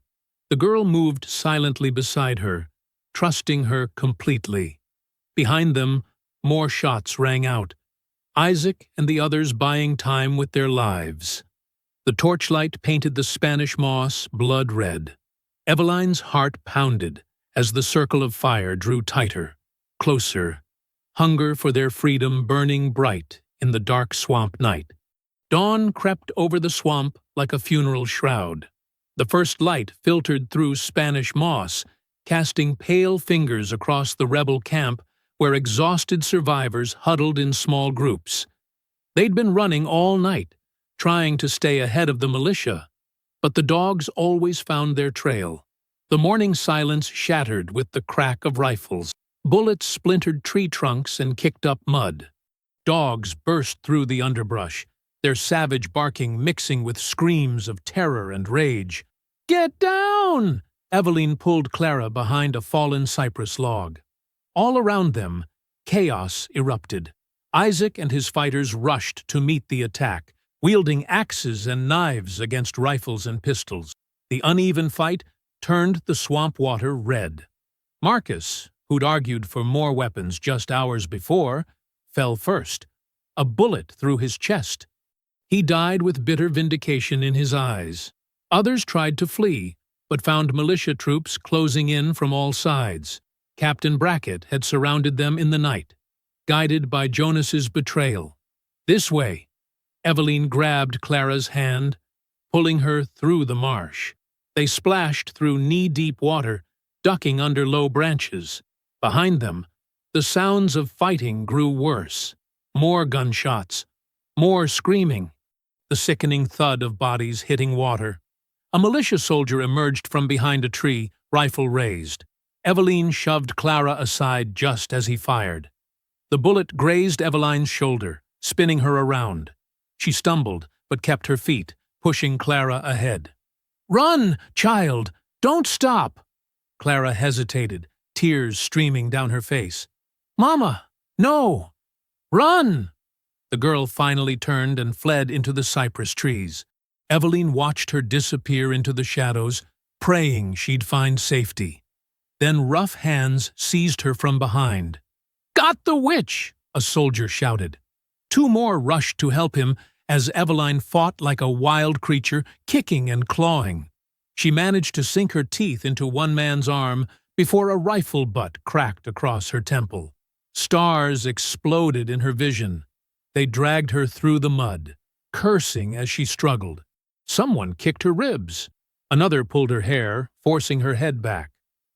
Speaker 1: The girl moved silently beside her, trusting her completely. Behind them, more shots rang out, Isaac and the others buying time with their lives. The torchlight painted the Spanish moss blood red. Eveline's heart pounded as the circle of fire drew tighter, closer, hunger for their freedom burning bright in the dark swamp night. Dawn crept over the swamp like a funeral shroud. The first light filtered through Spanish moss, casting pale fingers across the rebel camp where exhausted survivors huddled in small groups. They'd been running all night, trying to stay ahead of the militia, but the dogs always found their trail. The morning silence shattered with the crack of rifles. Bullets splintered tree trunks and kicked up mud. Dogs burst through the underbrush, their savage barking mixing with screams of terror and rage. "Get down!" Eveline pulled Clara behind a fallen cypress log. All around them, chaos erupted. Isaac and his fighters rushed to meet the attack, wielding axes and knives against rifles and pistols. The uneven fight turned the swamp water red. Marcus, who'd argued for more weapons just hours before, fell first, a bullet through his chest. He died with bitter vindication in his eyes. Others tried to flee, but found militia troops closing in from all sides. Captain Brackett had surrounded them in the night, guided by Jonas's betrayal. "This way." Eveline grabbed Clara's hand, pulling her through the marsh. They splashed through knee-deep water, ducking under low branches. Behind them, the sounds of fighting grew worse. More gunshots, more screaming, the sickening thud of bodies hitting water. A militia soldier emerged from behind a tree, rifle raised. Eveline shoved Clara aside just as he fired. The bullet grazed Eveline's shoulder, spinning her around. She stumbled, but kept her feet, pushing Clara ahead. "Run, child! Don't stop!" Clara hesitated, tears streaming down her face. "Mama, no! Run!" The girl finally turned and fled into the cypress trees. Eveline watched her disappear into the shadows, praying she'd find safety. Then rough hands seized her from behind. "Got the witch!" a soldier shouted. Two more rushed to help him as Eveline fought like a wild creature, kicking and clawing. She managed to sink her teeth into one man's arm before a rifle butt cracked across her temple. Stars exploded in her vision. They dragged her through the mud, cursing as she struggled. Someone kicked her ribs. Another pulled her hair, forcing her head back.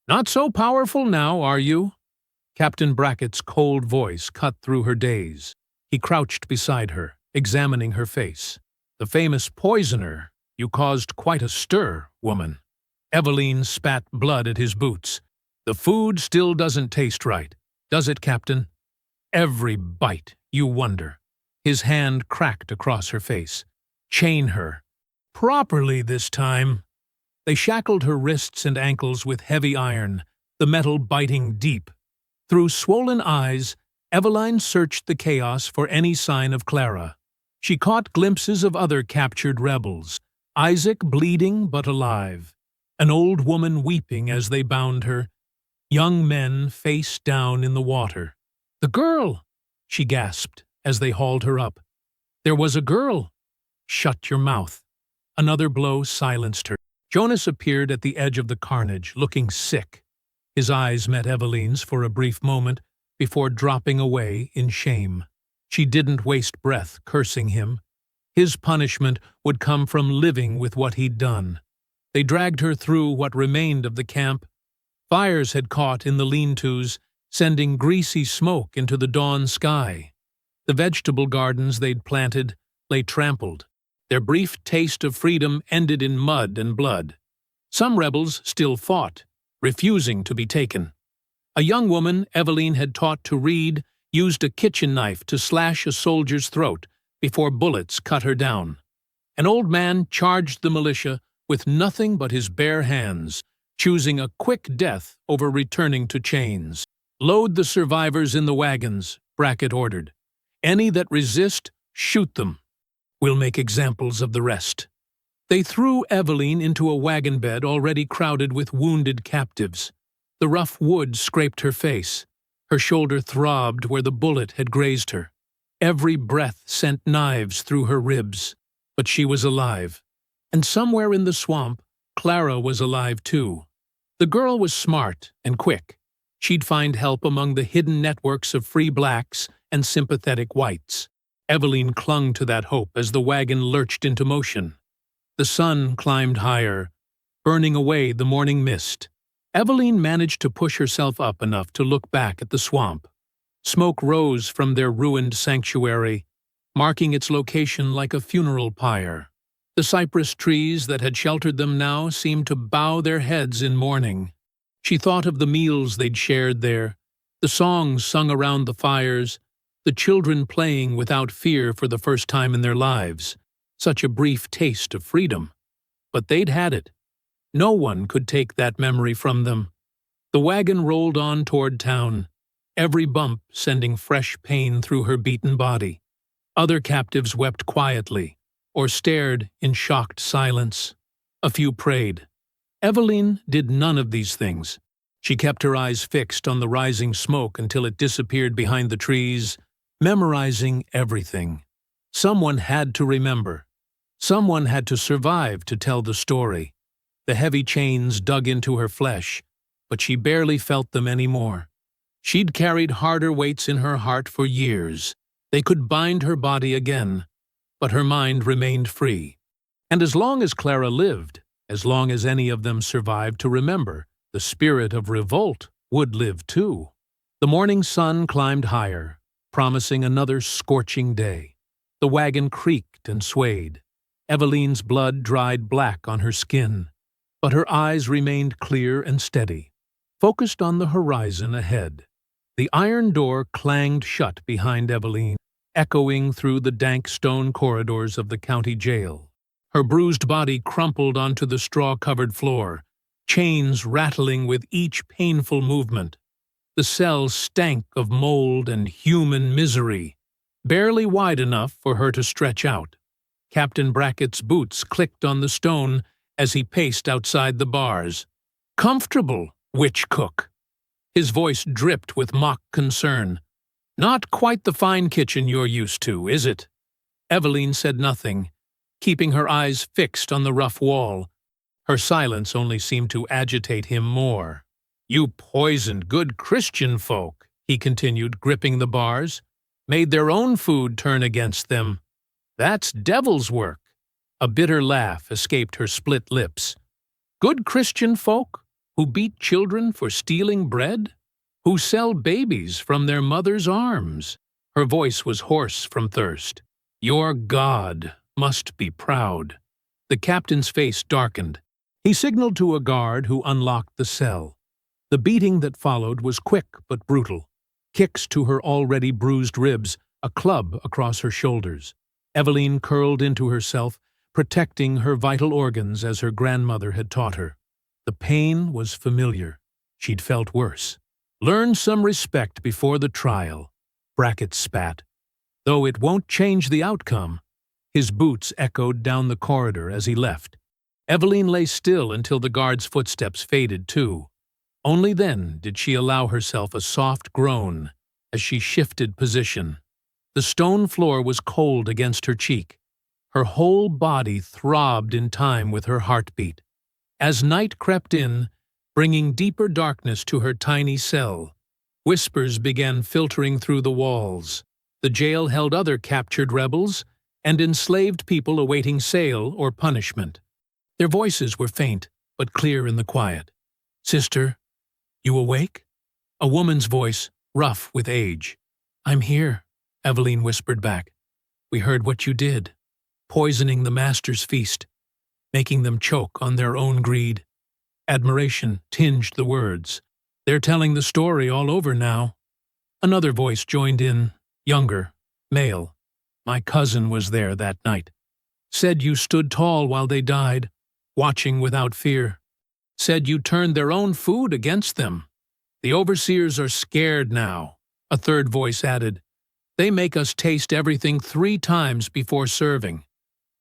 Speaker 1: "Not so powerful now, are you?" Captain Brackett's cold voice cut through her daze. He crouched beside her, examining her face. "The famous poisoner. You caused quite a stir, woman." Eveline spat blood at his boots. "The food still doesn't taste right, does it, Captain?" "Every bite, you wonder." His hand cracked across her face. "Chain her. Properly this time." They shackled her wrists and ankles with heavy iron, the metal biting deep. Through swollen eyes, Eveline searched the chaos for any sign of Clara. She caught glimpses of other captured rebels, Isaac bleeding but alive, an old woman weeping as they bound her, young men face down in the water. "The girl!" she gasped as they hauled her up. "There was a girl!" "Shut your mouth." Another blow silenced her. Jonas appeared at the edge of the carnage, looking sick. His eyes met Eveline's for a brief moment before dropping away in shame. She didn't waste breath cursing him. His punishment would come from living with what he'd done. They dragged her through what remained of the camp. Fires had caught in the lean-tos, sending greasy smoke into the dawn sky. The vegetable gardens they'd planted lay trampled. Their brief taste of freedom ended in mud and blood. Some rebels still fought, refusing to be taken. A young woman Eveline had taught to read used a kitchen knife to slash a soldier's throat before bullets cut her down. An old man charged the militia with nothing but his bare hands, choosing a quick death over returning to chains. "Load the survivors in the wagons," Brackett ordered. "Any that resist, shoot them. We'll make examples of the rest." They threw Eveline into a wagon bed already crowded with wounded captives. The rough wood scraped her face. Her shoulder throbbed where the bullet had grazed her. Every breath sent knives through her ribs. But she was alive. And somewhere in the swamp, Clara was alive too. The girl was smart and quick. She'd find help among the hidden networks of free blacks and sympathetic whites. Eveline clung to that hope as the wagon lurched into motion. The sun climbed higher, burning away the morning mist. Eveline managed to push herself up enough to look back at the swamp. Smoke rose from their ruined sanctuary, marking its location like a funeral pyre. The cypress trees that had sheltered them now seemed to bow their heads in mourning. She thought of the meals they'd shared there, the songs sung around the fires, the children playing without fear for the first time in their lives. Such a brief taste of freedom. But they'd had it. No one could take that memory from them. The wagon rolled on toward town, every bump sending fresh pain through her beaten body. Other captives wept quietly, or stared in shocked silence. A few prayed. Eveline did none of these things. She kept her eyes fixed on the rising smoke until it disappeared behind the trees, memorizing everything. Someone had to remember. Someone had to survive to tell the story. The heavy chains dug into her flesh, but she barely felt them anymore. She'd carried harder weights in her heart for years. They could bind her body again, but her mind remained free. And as long as Clara lived, as long as any of them survived to remember, the spirit of revolt would live too. The morning sun climbed higher, promising another scorching day. The wagon creaked and swayed. Eveline's blood dried black on her skin, but her eyes remained clear and steady, focused on the horizon ahead. The iron door clanged shut behind Eveline, echoing through the dank stone corridors of the county jail. Her bruised body crumpled onto the straw-covered floor, chains rattling with each painful movement. The cell stank of mold and human misery, barely wide enough for her to stretch out. Captain Brackett's boots clicked on the stone as he paced outside the bars. "Comfortable, witch cook." His voice dripped with mock concern. "Not quite the fine kitchen you're used to, is it?" Eveline said nothing, keeping her eyes fixed on the rough wall. Her silence only seemed to agitate him more. "You poisoned good Christian folk," he continued, gripping the bars. "Made their own food turn against them. That's devil's work." A bitter laugh escaped her split lips. "Good Christian folk who beat children for stealing bread? Who sell babies from their mother's arms?" Her voice was hoarse from thirst. "Your God must be proud." The captain's face darkened. He signaled to a guard who unlocked the cell. The beating that followed was quick but brutal. Kicks to her already bruised ribs, a club across her shoulders. Eveline curled into herself, protecting her vital organs as her grandmother had taught her. The pain was familiar. She'd felt worse. "Learn some respect before the trial," Brackett spat. "Though it won't change the outcome." His boots echoed down the corridor as he left. Eveline lay still until the guard's footsteps faded too. Only then did she allow herself a soft groan as she shifted position. The stone floor was cold against her cheek. Her whole body throbbed in time with her heartbeat. As night crept in, bringing deeper darkness to her tiny cell, whispers began filtering through the walls. The jail held other captured rebels and enslaved people awaiting sale or punishment. Their voices were faint, but clear in the quiet. "Sister, you awake?" A woman's voice, rough with age. "I'm here," Eveline whispered back. "We heard what you did, poisoning the master's feast, making them choke on their own greed." Admiration tinged the words. "They're telling the story all over now." Another voice joined in, younger, male. "My cousin was there that night. Said you stood tall while they died, watching without fear. Said you turned their own food against them. The overseers are scared now," a third voice added. "They make us taste everything 3 times before serving.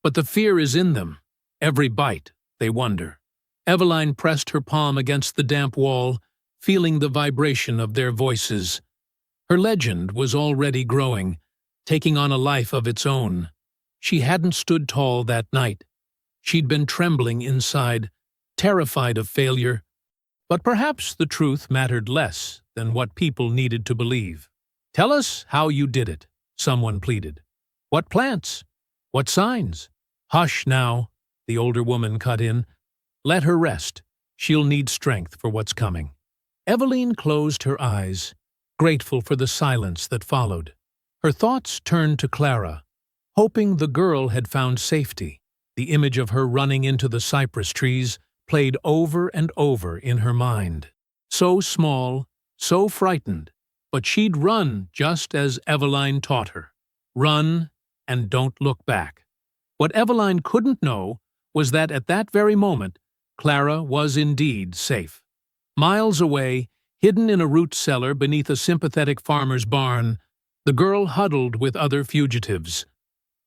Speaker 1: But the fear is in them. Every bite, they wonder." Eveline pressed her palm against the damp wall, feeling the vibration of their voices. Her legend was already growing, taking on a life of its own. She hadn't stood tall that night. She'd been trembling inside, terrified of failure. But perhaps the truth mattered less than what people needed to believe. "Tell us how you did it," someone pleaded. "What plants? What signs?" "Hush now," the older woman cut in. "Let her rest. She'll need strength for what's coming." Eveline closed her eyes, grateful for the silence that followed. Her thoughts turned to Clara, hoping the girl had found safety. The image of her running into the cypress trees played over and over in her mind. So small, so frightened, but she'd run just as Eveline taught her. Run and don't look back. What Eveline couldn't know was that at that very moment, Clara was indeed safe. Miles away, hidden in a root cellar beneath a sympathetic farmer's barn, the girl huddled with other fugitives.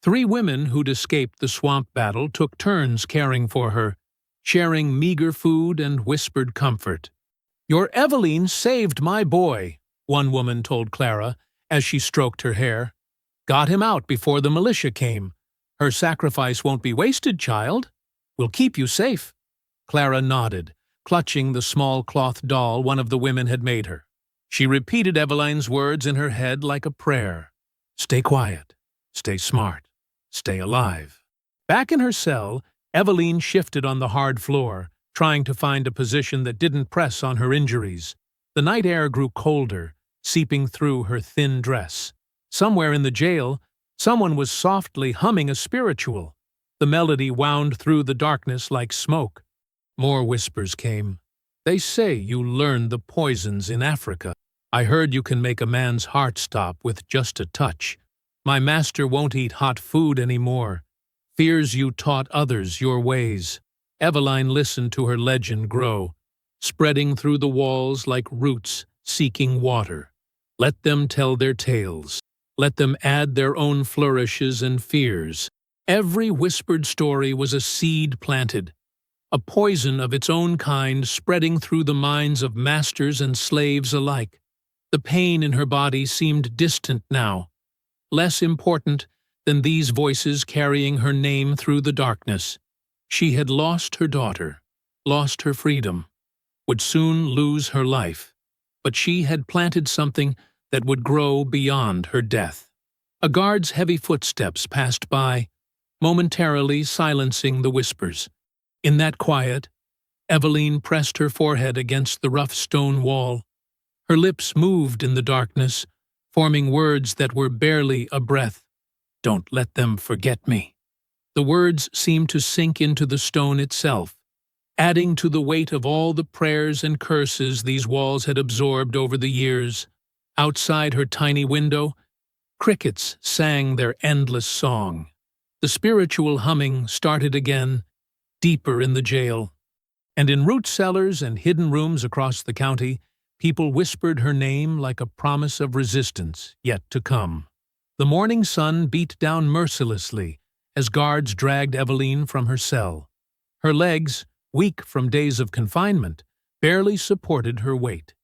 Speaker 1: 3 women who'd escaped the swamp battle took turns caring for her, sharing meager food and whispered comfort. "Your Eveline saved my boy," one woman told Clara as she stroked her hair. "Got him out before the militia came. Her sacrifice won't be wasted, child. We'll keep you safe." Clara nodded, clutching the small cloth doll one of the women had made her. She repeated Eveline's words in her head like a prayer. "Stay quiet. Stay smart. Stay alive." Back in her cell, Eveline shifted on the hard floor, trying to find a position that didn't press on her injuries. The night air grew colder, seeping through her thin dress. Somewhere in the jail, someone was softly humming a spiritual. The melody wound through the darkness like smoke. More whispers came. "They say you learned the poisons in Africa. I heard you can make a man's heart stop with just a touch. My master won't eat hot food anymore. Fears you taught others your ways." Eveline listened to her legend grow, spreading through the walls like roots seeking water. Let them tell their tales. Let them add their own flourishes and fears. Every whispered story was a seed planted, a poison of its own kind spreading through the minds of masters and slaves alike. The pain in her body seemed distant now, less important than these voices carrying her name through the darkness. She had lost her daughter, lost her freedom, would soon lose her life, but she had planted something that would grow beyond her death. A guard's heavy footsteps passed by, momentarily silencing the whispers. In that quiet, Eveline pressed her forehead against the rough stone wall. Her lips moved in the darkness, forming words that were barely a breath. "Don't let them forget me." The words seemed to sink into the stone itself, adding to the weight of all the prayers and curses these walls had absorbed over the years. Outside her tiny window, crickets sang their endless song. The spiritual humming started again, deeper in the jail. And in root cellars and hidden rooms across the county, people whispered her name like a promise of resistance yet to come. The morning sun beat down mercilessly as guards dragged Eveline from her cell. Her legs, weak from days of confinement, barely supported her weight.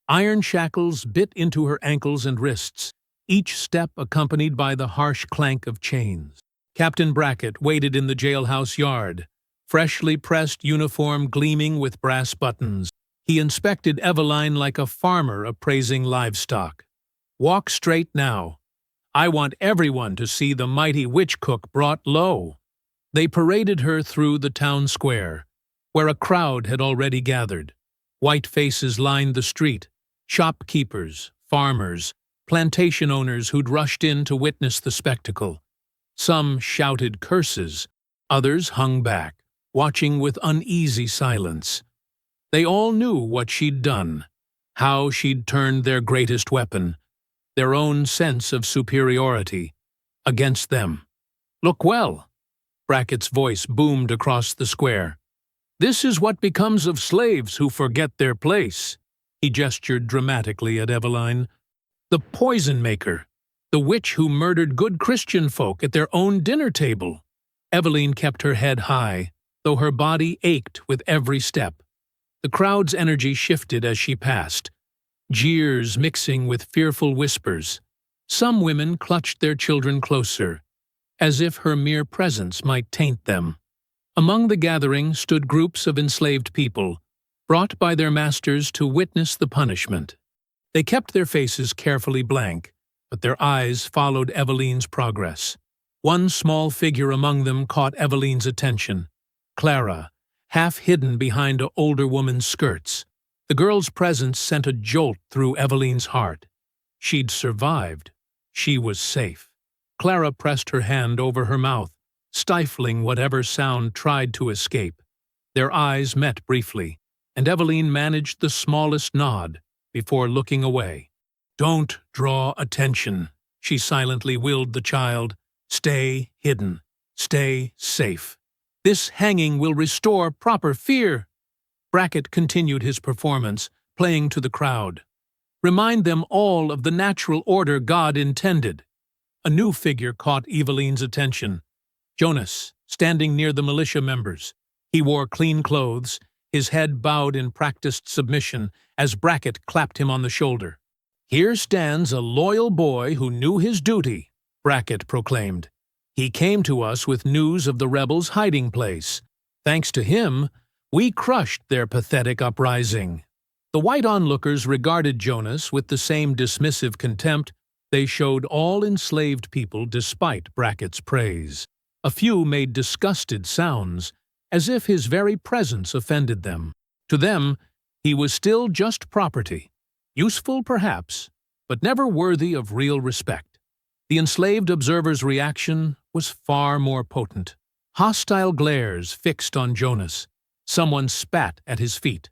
Speaker 1: Iron shackles bit into her ankles and wrists, each step accompanied by the harsh clank of chains. Captain Brackett waited in the jailhouse yard, freshly pressed uniform gleaming with brass buttons. He inspected Eveline like a farmer appraising livestock. "Walk straight now. I want everyone to see the mighty witch cook brought low." They paraded her through the town square, where a crowd had already gathered. White faces lined the street, shopkeepers, farmers, plantation owners who'd rushed in to witness the spectacle. Some shouted curses, others hung back, watching with uneasy silence. They all knew what she'd done, how she'd turned their greatest weapon, their own sense of superiority, against them. "Look well," Brackett's voice boomed across the square. "This is what becomes of slaves who forget their place." He gestured dramatically at Eveline. "The poison maker, the witch who murdered good Christian folk at their own dinner table." Eveline kept her head high, though her body ached with every step. The crowd's energy shifted as she passed, jeers mixing with fearful whispers. Some women clutched their children closer, as if her mere presence might taint them. Among the gathering stood groups of enslaved people, brought by their masters to witness the punishment. They kept their faces carefully blank, but their eyes followed Eveline's progress. One small figure among them caught Eveline's attention: Clara, half hidden behind an older woman's skirts. The girl's presence sent a jolt through Eveline's heart. She'd survived. She was safe. Clara pressed her hand over her mouth, stifling whatever sound tried to escape. Their eyes met briefly, and Eveline managed the smallest nod before looking away. "Don't draw attention," she silently willed the child. "Stay hidden. Stay safe. This hanging will restore proper fear." Brackett continued his performance, playing to the crowd. "Remind them all of the natural order God intended." A new figure caught Eveline's attention: Jonas, standing near the militia members. He wore clean clothes, his head bowed in practiced submission as Brackett clapped him on the shoulder. "Here stands a loyal boy who knew his duty," Brackett proclaimed. "He came to us with news of the rebels' hiding place. Thanks to him, we crushed their pathetic uprising." The white onlookers regarded Jonas with the same dismissive contempt they showed all enslaved people despite Brackett's praise. A few made disgusted sounds, as if his very presence offended them. To them, he was still just property, useful perhaps, but never worthy of real respect. The enslaved observer's reaction was far more potent. Hostile glares fixed on Jonas. Someone spat at his feet.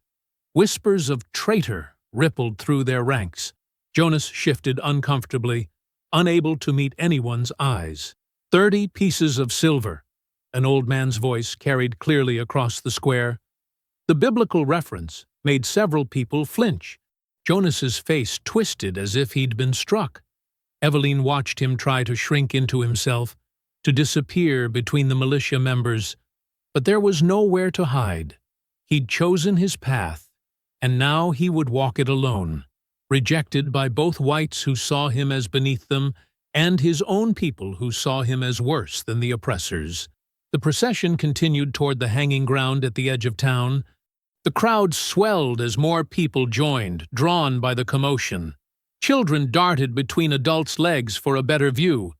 Speaker 1: Whispers of traitor rippled through their ranks. Jonas shifted uncomfortably, unable to meet anyone's eyes. 30 pieces of silver, an old man's voice carried clearly across the square. The biblical reference made several people flinch. Jonas's face twisted as if he'd been struck. Eveline watched him try to shrink into himself, to disappear between the militia members, but there was nowhere to hide. He'd chosen his path, and now he would walk it alone, rejected by both whites who saw him as beneath them and his own people who saw him as worse than the oppressors. The procession continued toward the hanging ground at the edge of town. The crowd swelled as more people joined, drawn by the commotion. Children darted between adults' legs for a better view,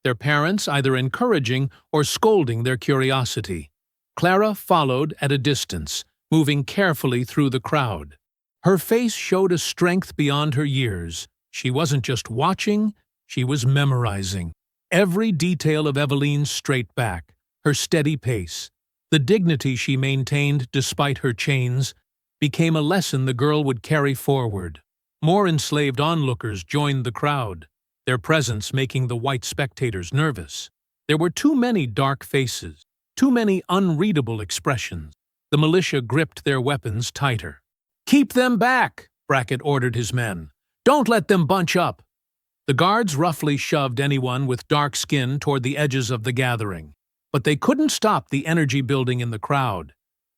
Speaker 1: their parents either encouraging or scolding their curiosity. Clara followed at a distance, moving carefully through the crowd. Her face showed a strength beyond her years. She wasn't just watching, she was memorizing. Every detail of Eveline's straight back, her steady pace, the dignity she maintained despite her chains, became a lesson the girl would carry forward. More enslaved onlookers joined the crowd, their presence making the white spectators nervous. There were too many dark faces, too many unreadable expressions. The militia gripped their weapons tighter. "Keep them back," Brackett ordered his men. "Don't let them bunch up." The guards roughly shoved anyone with dark skin toward the edges of the gathering. But they couldn't stop the energy building in the crowd,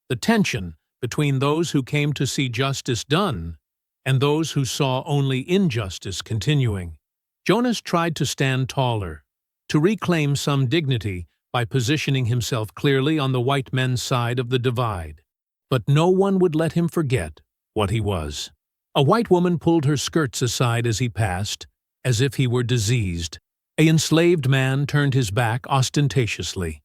Speaker 1: the tension between those who came to see justice done and those who saw only injustice continuing. Jonas tried to stand taller, to reclaim some dignity by positioning himself clearly on the white men's side of the divide. But no one would let him forget what he was. A white woman pulled her skirts aside as he passed, as if he were diseased. An enslaved man turned his back ostentatiously.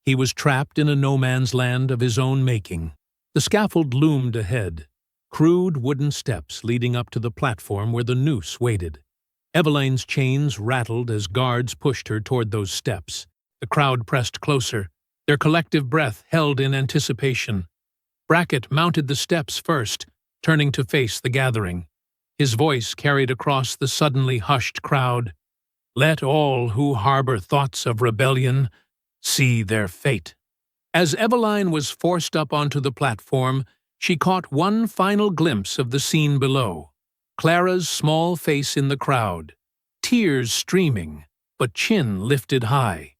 Speaker 1: He was trapped in a no-man's land of his own making. The scaffold loomed ahead, crude wooden steps leading up to the platform where the noose waited. Eveline's chains rattled as guards pushed her toward those steps. The crowd pressed closer, their collective breath held in anticipation. Brackett mounted the steps first, turning to face the gathering. His voice carried across the suddenly hushed crowd. "Let all who harbor thoughts of rebellion see their fate." As Eveline was forced up onto the platform, she caught one final glimpse of the scene below. Clara's small face in the crowd, tears streaming, but chin lifted high.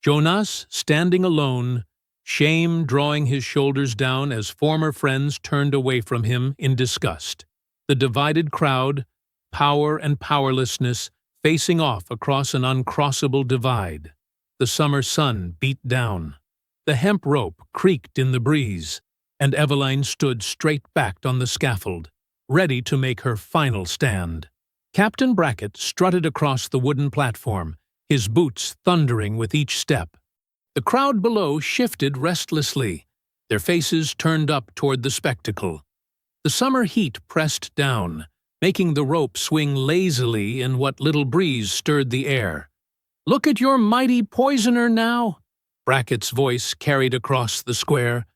Speaker 1: Jonas standing alone, shame drawing his shoulders down as former friends turned away from him in disgust. The divided crowd, power and powerlessness, facing off across an uncrossable divide. The summer sun beat down. The hemp rope creaked in the breeze, and Eveline stood straight-backed on the scaffold, ready to make her final stand. Captain Brackett strutted across the wooden platform, his boots thundering with each step. The crowd below shifted restlessly, their faces turned up toward the spectacle. The summer heat pressed down, making the rope swing lazily in what little breeze stirred the air. "Look at your mighty poisoner now!" Brackett's voice carried across the square.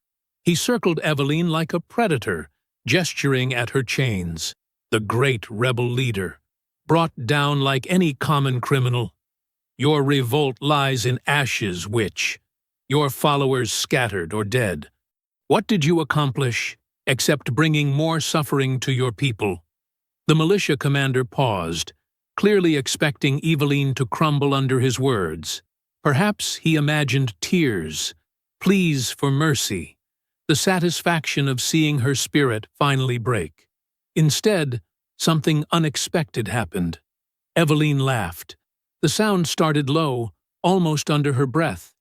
Speaker 1: He circled Eveline like a predator, gesturing at her chains. The great rebel leader, brought down like any common criminal. Your revolt lies in ashes, witch. Your followers scattered or dead. What did you accomplish, except bringing more suffering to your people? The militia commander paused, clearly expecting Eveline to crumble under his words. Perhaps he imagined tears, pleas for mercy, the satisfaction of seeing her spirit finally break. Instead, something unexpected happened. Eveline laughed. The sound started low, almost under her breath,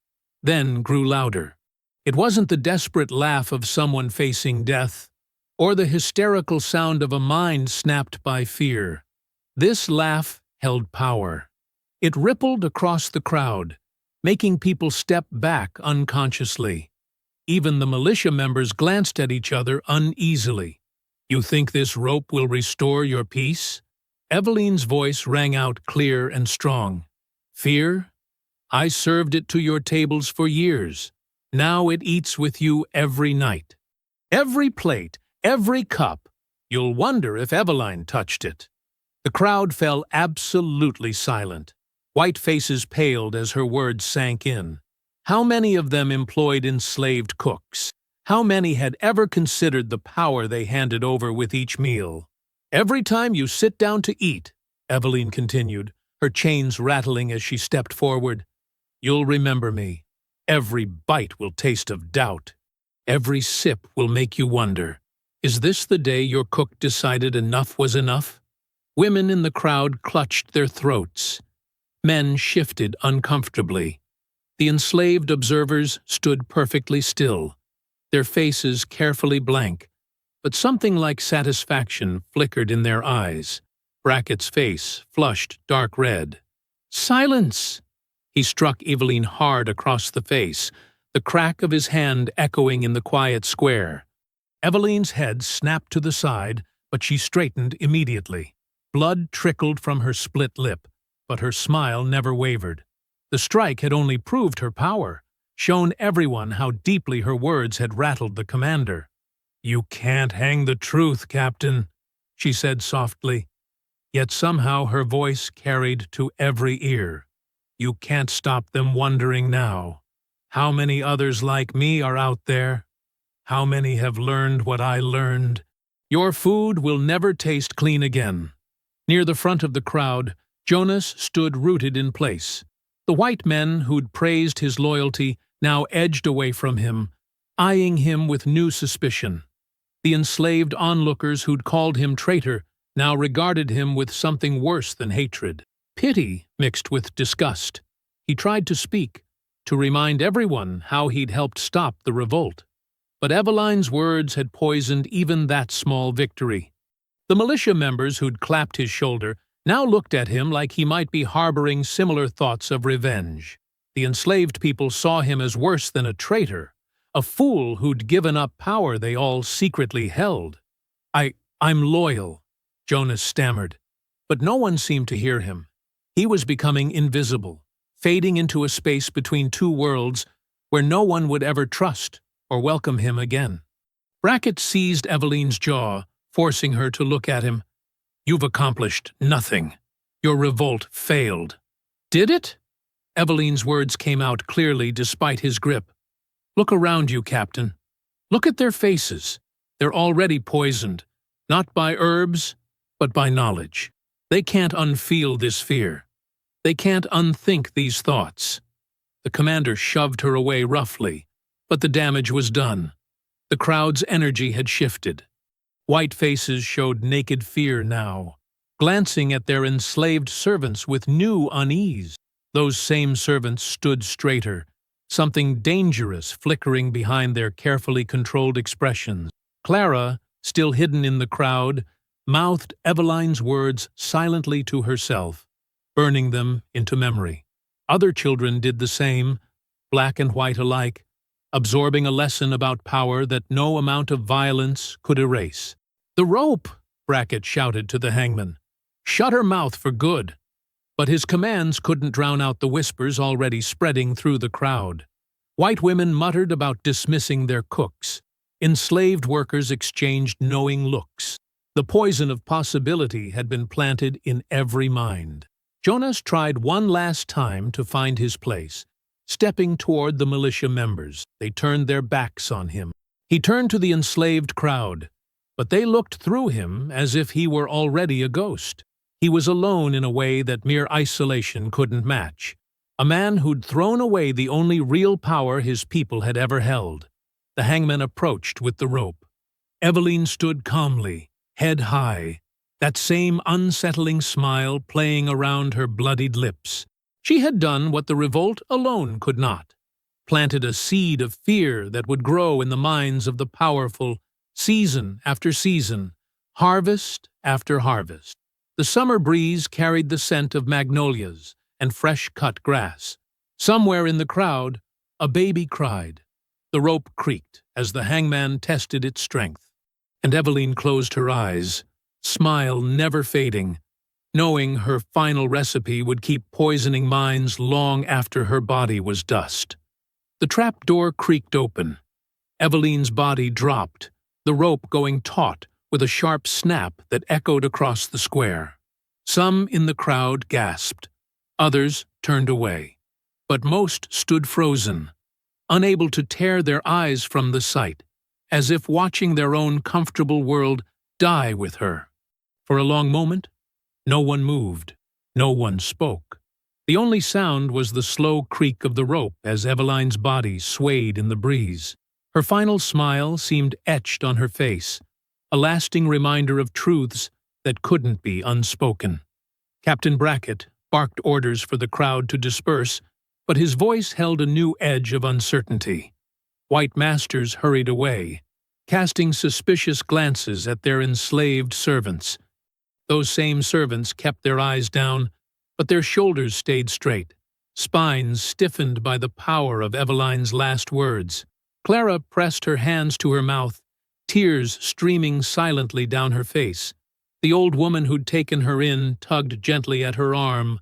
Speaker 1: then grew louder. It wasn't the desperate laugh of someone facing death, or the hysterical sound of a mind snapped by fear. This laugh held power. It rippled across the crowd, making people step back unconsciously. Even the militia members glanced at each other uneasily. "You think this rope will restore your peace?" Eveline's voice rang out clear and strong. "Fear? I served it to your tables for years. Now it eats with you every night. Every plate, every cup. You'll wonder if Eveline touched it." The crowd fell absolutely silent. White faces paled as her words sank in. How many of them employed enslaved cooks? How many had ever considered the power they handed over with each meal? "Every time you sit down to eat," Eveline continued, her chains rattling as she stepped forward, "you'll remember me. Every bite will taste of doubt. Every sip will make you wonder, is this the day your cook decided enough was enough?" Women in the crowd clutched their throats. Men shifted uncomfortably. The enslaved observers stood perfectly still, their faces carefully blank, but something like satisfaction flickered in their eyes. Brackett's face flushed dark red. "Silence!" He struck Eveline hard across the face, the crack of his hand echoing in the quiet square. Eveline's head snapped to the side, but she straightened immediately. Blood trickled from her split lip, but her smile never wavered. The strike had only proved her power, shown everyone how deeply her words had rattled the commander. "You can't hang the truth, Captain," she said softly. Yet somehow her voice carried to every ear. "You can't stop them wondering now. How many others like me are out there? How many have learned what I learned? Your food will never taste clean again." Near the front of the crowd, Jonas stood rooted in place. The white men who'd praised his loyalty now edged away from him, eyeing him with new suspicion. The enslaved onlookers who'd called him traitor now regarded him with something worse than hatred. Pity mixed with disgust. He tried to speak, to remind everyone how he'd helped stop the revolt. But Eveline's words had poisoned even that small victory. The militia members who'd clapped his shoulder now looked at him like he might be harboring similar thoughts of revenge. The enslaved people saw him as worse than a traitor, a fool who'd given up power they all secretly held. I'm loyal," Jonas stammered, but no one seemed to hear him. He was becoming invisible, fading into a space between two worlds where no one would ever trust or welcome him again. Brackett seized Eveline's jaw, forcing her to look at him. "You've accomplished nothing. Your revolt failed." "Did it?" Eveline's words came out clearly despite his grip. "Look around you, Captain. Look at their faces. They're already poisoned, not by herbs, but by knowledge. They can't unfeel this fear. They can't unthink these thoughts." The commander shoved her away roughly, but the damage was done. The crowd's energy had shifted. White faces showed naked fear now, glancing at their enslaved servants with new unease. Those same servants stood straighter, something dangerous flickering behind their carefully controlled expressions. Clara, still hidden in the crowd, mouthed Eveline's words silently to herself, burning them into memory. Other children did the same, black and white alike, absorbing a lesson about power that no amount of violence could erase. "The rope!" Brackett shouted to the hangman. "Shut her mouth for good." But his commands couldn't drown out the whispers already spreading through the crowd. White women muttered about dismissing their cooks. Enslaved workers exchanged knowing looks. The poison of possibility had been planted in every mind. Jonas tried one last time to find his place, stepping toward the militia members. They turned their backs on him. He turned to the enslaved crowd, but they looked through him as if he were already a ghost. He was alone in a way that mere isolation couldn't match. A man who'd thrown away the only real power his people had ever held. The hangman approached with the rope. Eveline stood calmly, head high, that same unsettling smile playing around her bloodied lips. She had done what the revolt alone could not, planted a seed of fear that would grow in the minds of the powerful, season after season, harvest after harvest. The summer breeze carried the scent of magnolias and fresh-cut grass. Somewhere in the crowd, a baby cried. The rope creaked as the hangman tested its strength, and Eveline closed her eyes, smile never fading, knowing her final recipe would keep poisoning minds long after her body was dust. The trapdoor creaked open. Eveline's body dropped, the rope going taut with a sharp snap that echoed across the square. Some in the crowd gasped. Others turned away. But most stood frozen, unable to tear their eyes from the sight, as if watching their own comfortable world die with her. For a long moment, no one moved, no one spoke. The only sound was the slow creak of the rope as Eveline's body swayed in the breeze. Her final smile seemed etched on her face, a lasting reminder of truths that couldn't be unspoken. Captain Brackett barked orders for the crowd to disperse, but his voice held a new edge of uncertainty. White masters hurried away, casting suspicious glances at their enslaved servants. Those same servants kept their eyes down, but their shoulders stayed straight, spines stiffened by the power of Eveline's last words. Clara pressed her hands to her mouth, tears streaming silently down her face. The old woman who'd taken her in tugged gently at her arm,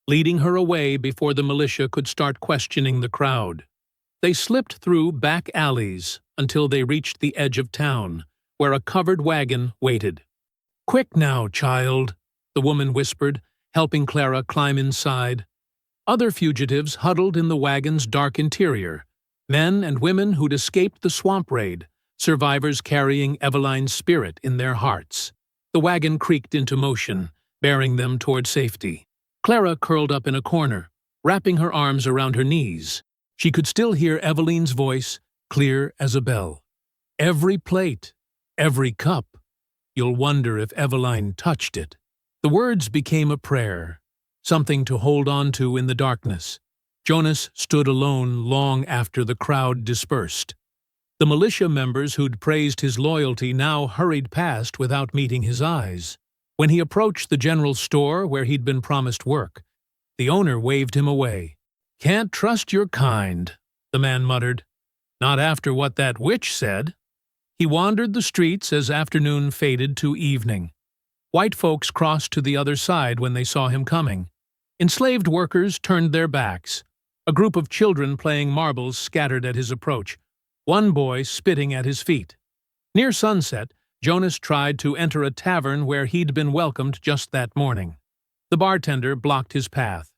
Speaker 1: leading her away before the militia could start questioning the crowd. They slipped through back alleys until they reached the edge of town, where a covered wagon waited. "Quick now, child," the woman whispered, helping Clara climb inside. Other fugitives huddled in the wagon's dark interior, men and women who'd escaped the swamp raid, survivors carrying Eveline's spirit in their hearts. The wagon creaked into motion, bearing them toward safety. Clara curled up in a corner, wrapping her arms around her knees. She could still hear Eveline's voice, clear as a bell. "Every plate, every cup. You'll wonder if Eveline touched it." The words became a prayer, something to hold on to in the darkness. Jonas stood alone long after the crowd dispersed. The militia members who'd praised his loyalty now hurried past without meeting his eyes. When he approached the general store where he'd been promised work, the owner waved him away. "Can't trust your kind," the man muttered. "Not after what that witch said." He wandered the streets as afternoon faded to evening. White folks crossed to the other side when they saw him coming. Enslaved workers turned their backs. A group of children playing marbles scattered at his approach, one boy spitting at his feet. Near sunset, Jonas tried to enter a tavern where he'd been welcomed just that morning. The bartender blocked his path.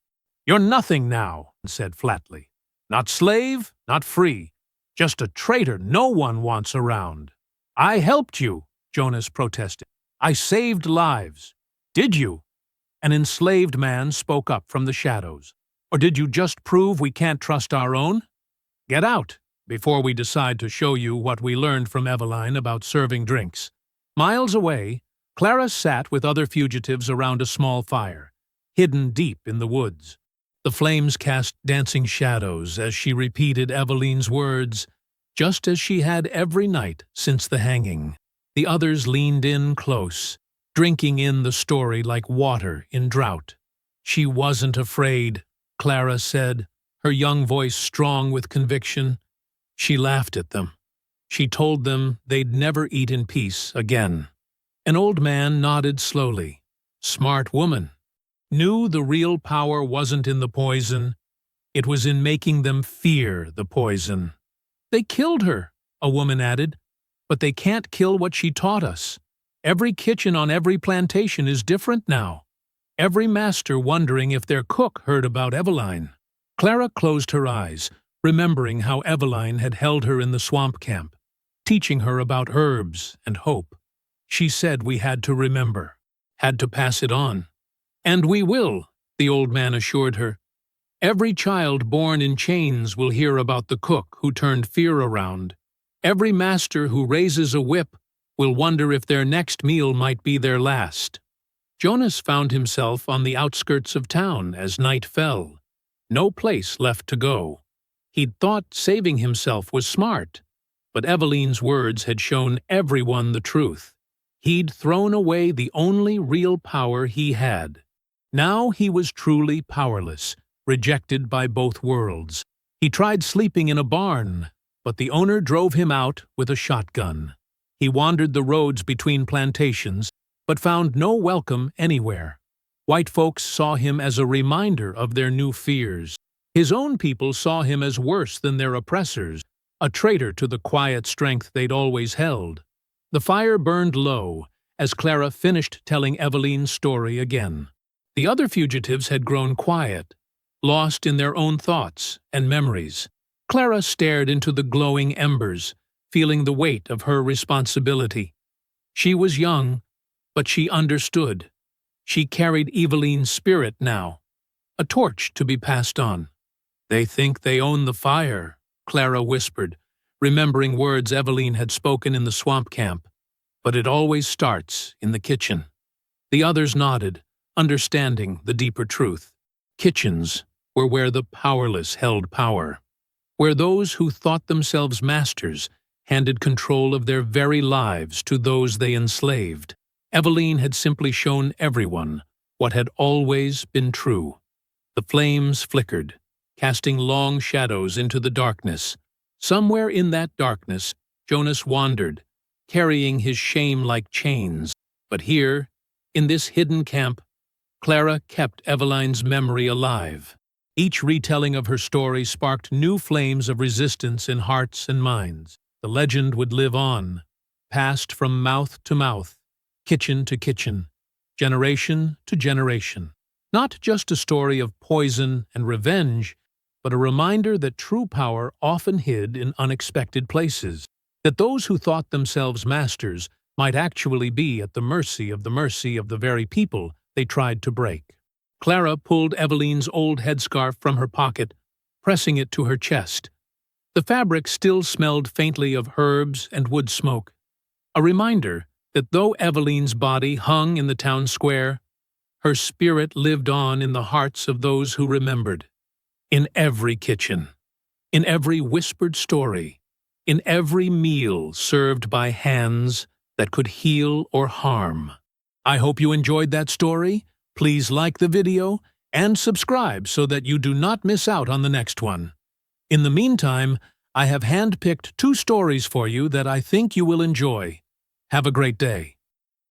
Speaker 1: "You're nothing now," he said flatly. "Not slave, not free. Just a traitor no one wants around." "I helped you," Jonas protested. "I saved lives." "Did you?" An enslaved man spoke up from the shadows. "Or did you just prove we can't trust our own? Get out, before we decide to show you what we learned from Eveline about serving drinks." Miles away, Clara sat with other fugitives around a small fire, hidden deep in the woods. The flames cast dancing shadows as she repeated Eveline's words, just as she had every night since the hanging. The others leaned in close, drinking in the story like water in drought. "She wasn't afraid," Clara said, her young voice strong with conviction. "She laughed at them. She told them they'd never eat in peace again." An old man nodded slowly. "Smart woman. Knew the real power wasn't in the poison. It was in making them fear the poison." "They killed her," a woman added. "But they can't kill what she taught us. Every kitchen on every plantation is different now. Every master wondering if their cook heard about Eveline." Clara closed her eyes, remembering how Eveline had held her in the swamp camp, teaching her about herbs and hope. She said we had to remember, had to pass it on. "And we will," the old man assured her. "Every child born in chains will hear about the cook who turned fear around. Every master who raises a whip will wonder if their next meal might be their last." Jonas found himself on the outskirts of town as night fell. No place left to go. He'd thought saving himself was smart, but Eveline's words had shown everyone the truth. He'd thrown away the only real power he had. Now he was truly powerless, rejected by both worlds. He tried sleeping in a barn, but the owner drove him out with a shotgun. He wandered the roads between plantations, but found no welcome anywhere. White folks saw him as a reminder of their new fears. His own people saw him as worse than their oppressors, a traitor to the quiet strength they'd always held. The fire burned low as Clara finished telling Eveline's story again. The other fugitives had grown quiet, lost in their own thoughts and memories. Clara stared into the glowing embers, feeling the weight of her responsibility. She was young, but she understood. She carried Eveline's spirit now, a torch to be passed on. "They think they own the fire," Clara whispered, remembering words Eveline had spoken in the swamp camp. "But it always starts in the kitchen." The others nodded, understanding the deeper truth. Kitchens were where the powerless held power, where those who thought themselves masters handed control of their very lives to those they enslaved. Eveline had simply shown everyone what had always been true. The flames flickered, casting long shadows into the darkness. Somewhere in that darkness, Jonas wandered, carrying his shame like chains. But here, in this hidden camp, Clara kept Eveline's memory alive. Each retelling of her story sparked new flames of resistance in hearts and minds. The legend would live on, passed from mouth to mouth, kitchen to kitchen, generation to generation. Not just a story of poison and revenge, but a reminder that true power often hid in unexpected places, that those who thought themselves masters might actually be at the mercy of the very people they tried to break. Clara pulled Eveline's old headscarf from her pocket, pressing it to her chest. The fabric still smelled faintly of herbs and wood smoke, a reminder that though Eveline's body hung in the town square, her spirit lived on in the hearts of those who remembered. In every kitchen, in every whispered story, in every meal served by hands that could heal or harm. I hope you enjoyed that story. Please like the video and subscribe so that you do not miss out on the next one. In the meantime, I have handpicked 2 stories for you that I think you will enjoy. Have a great day.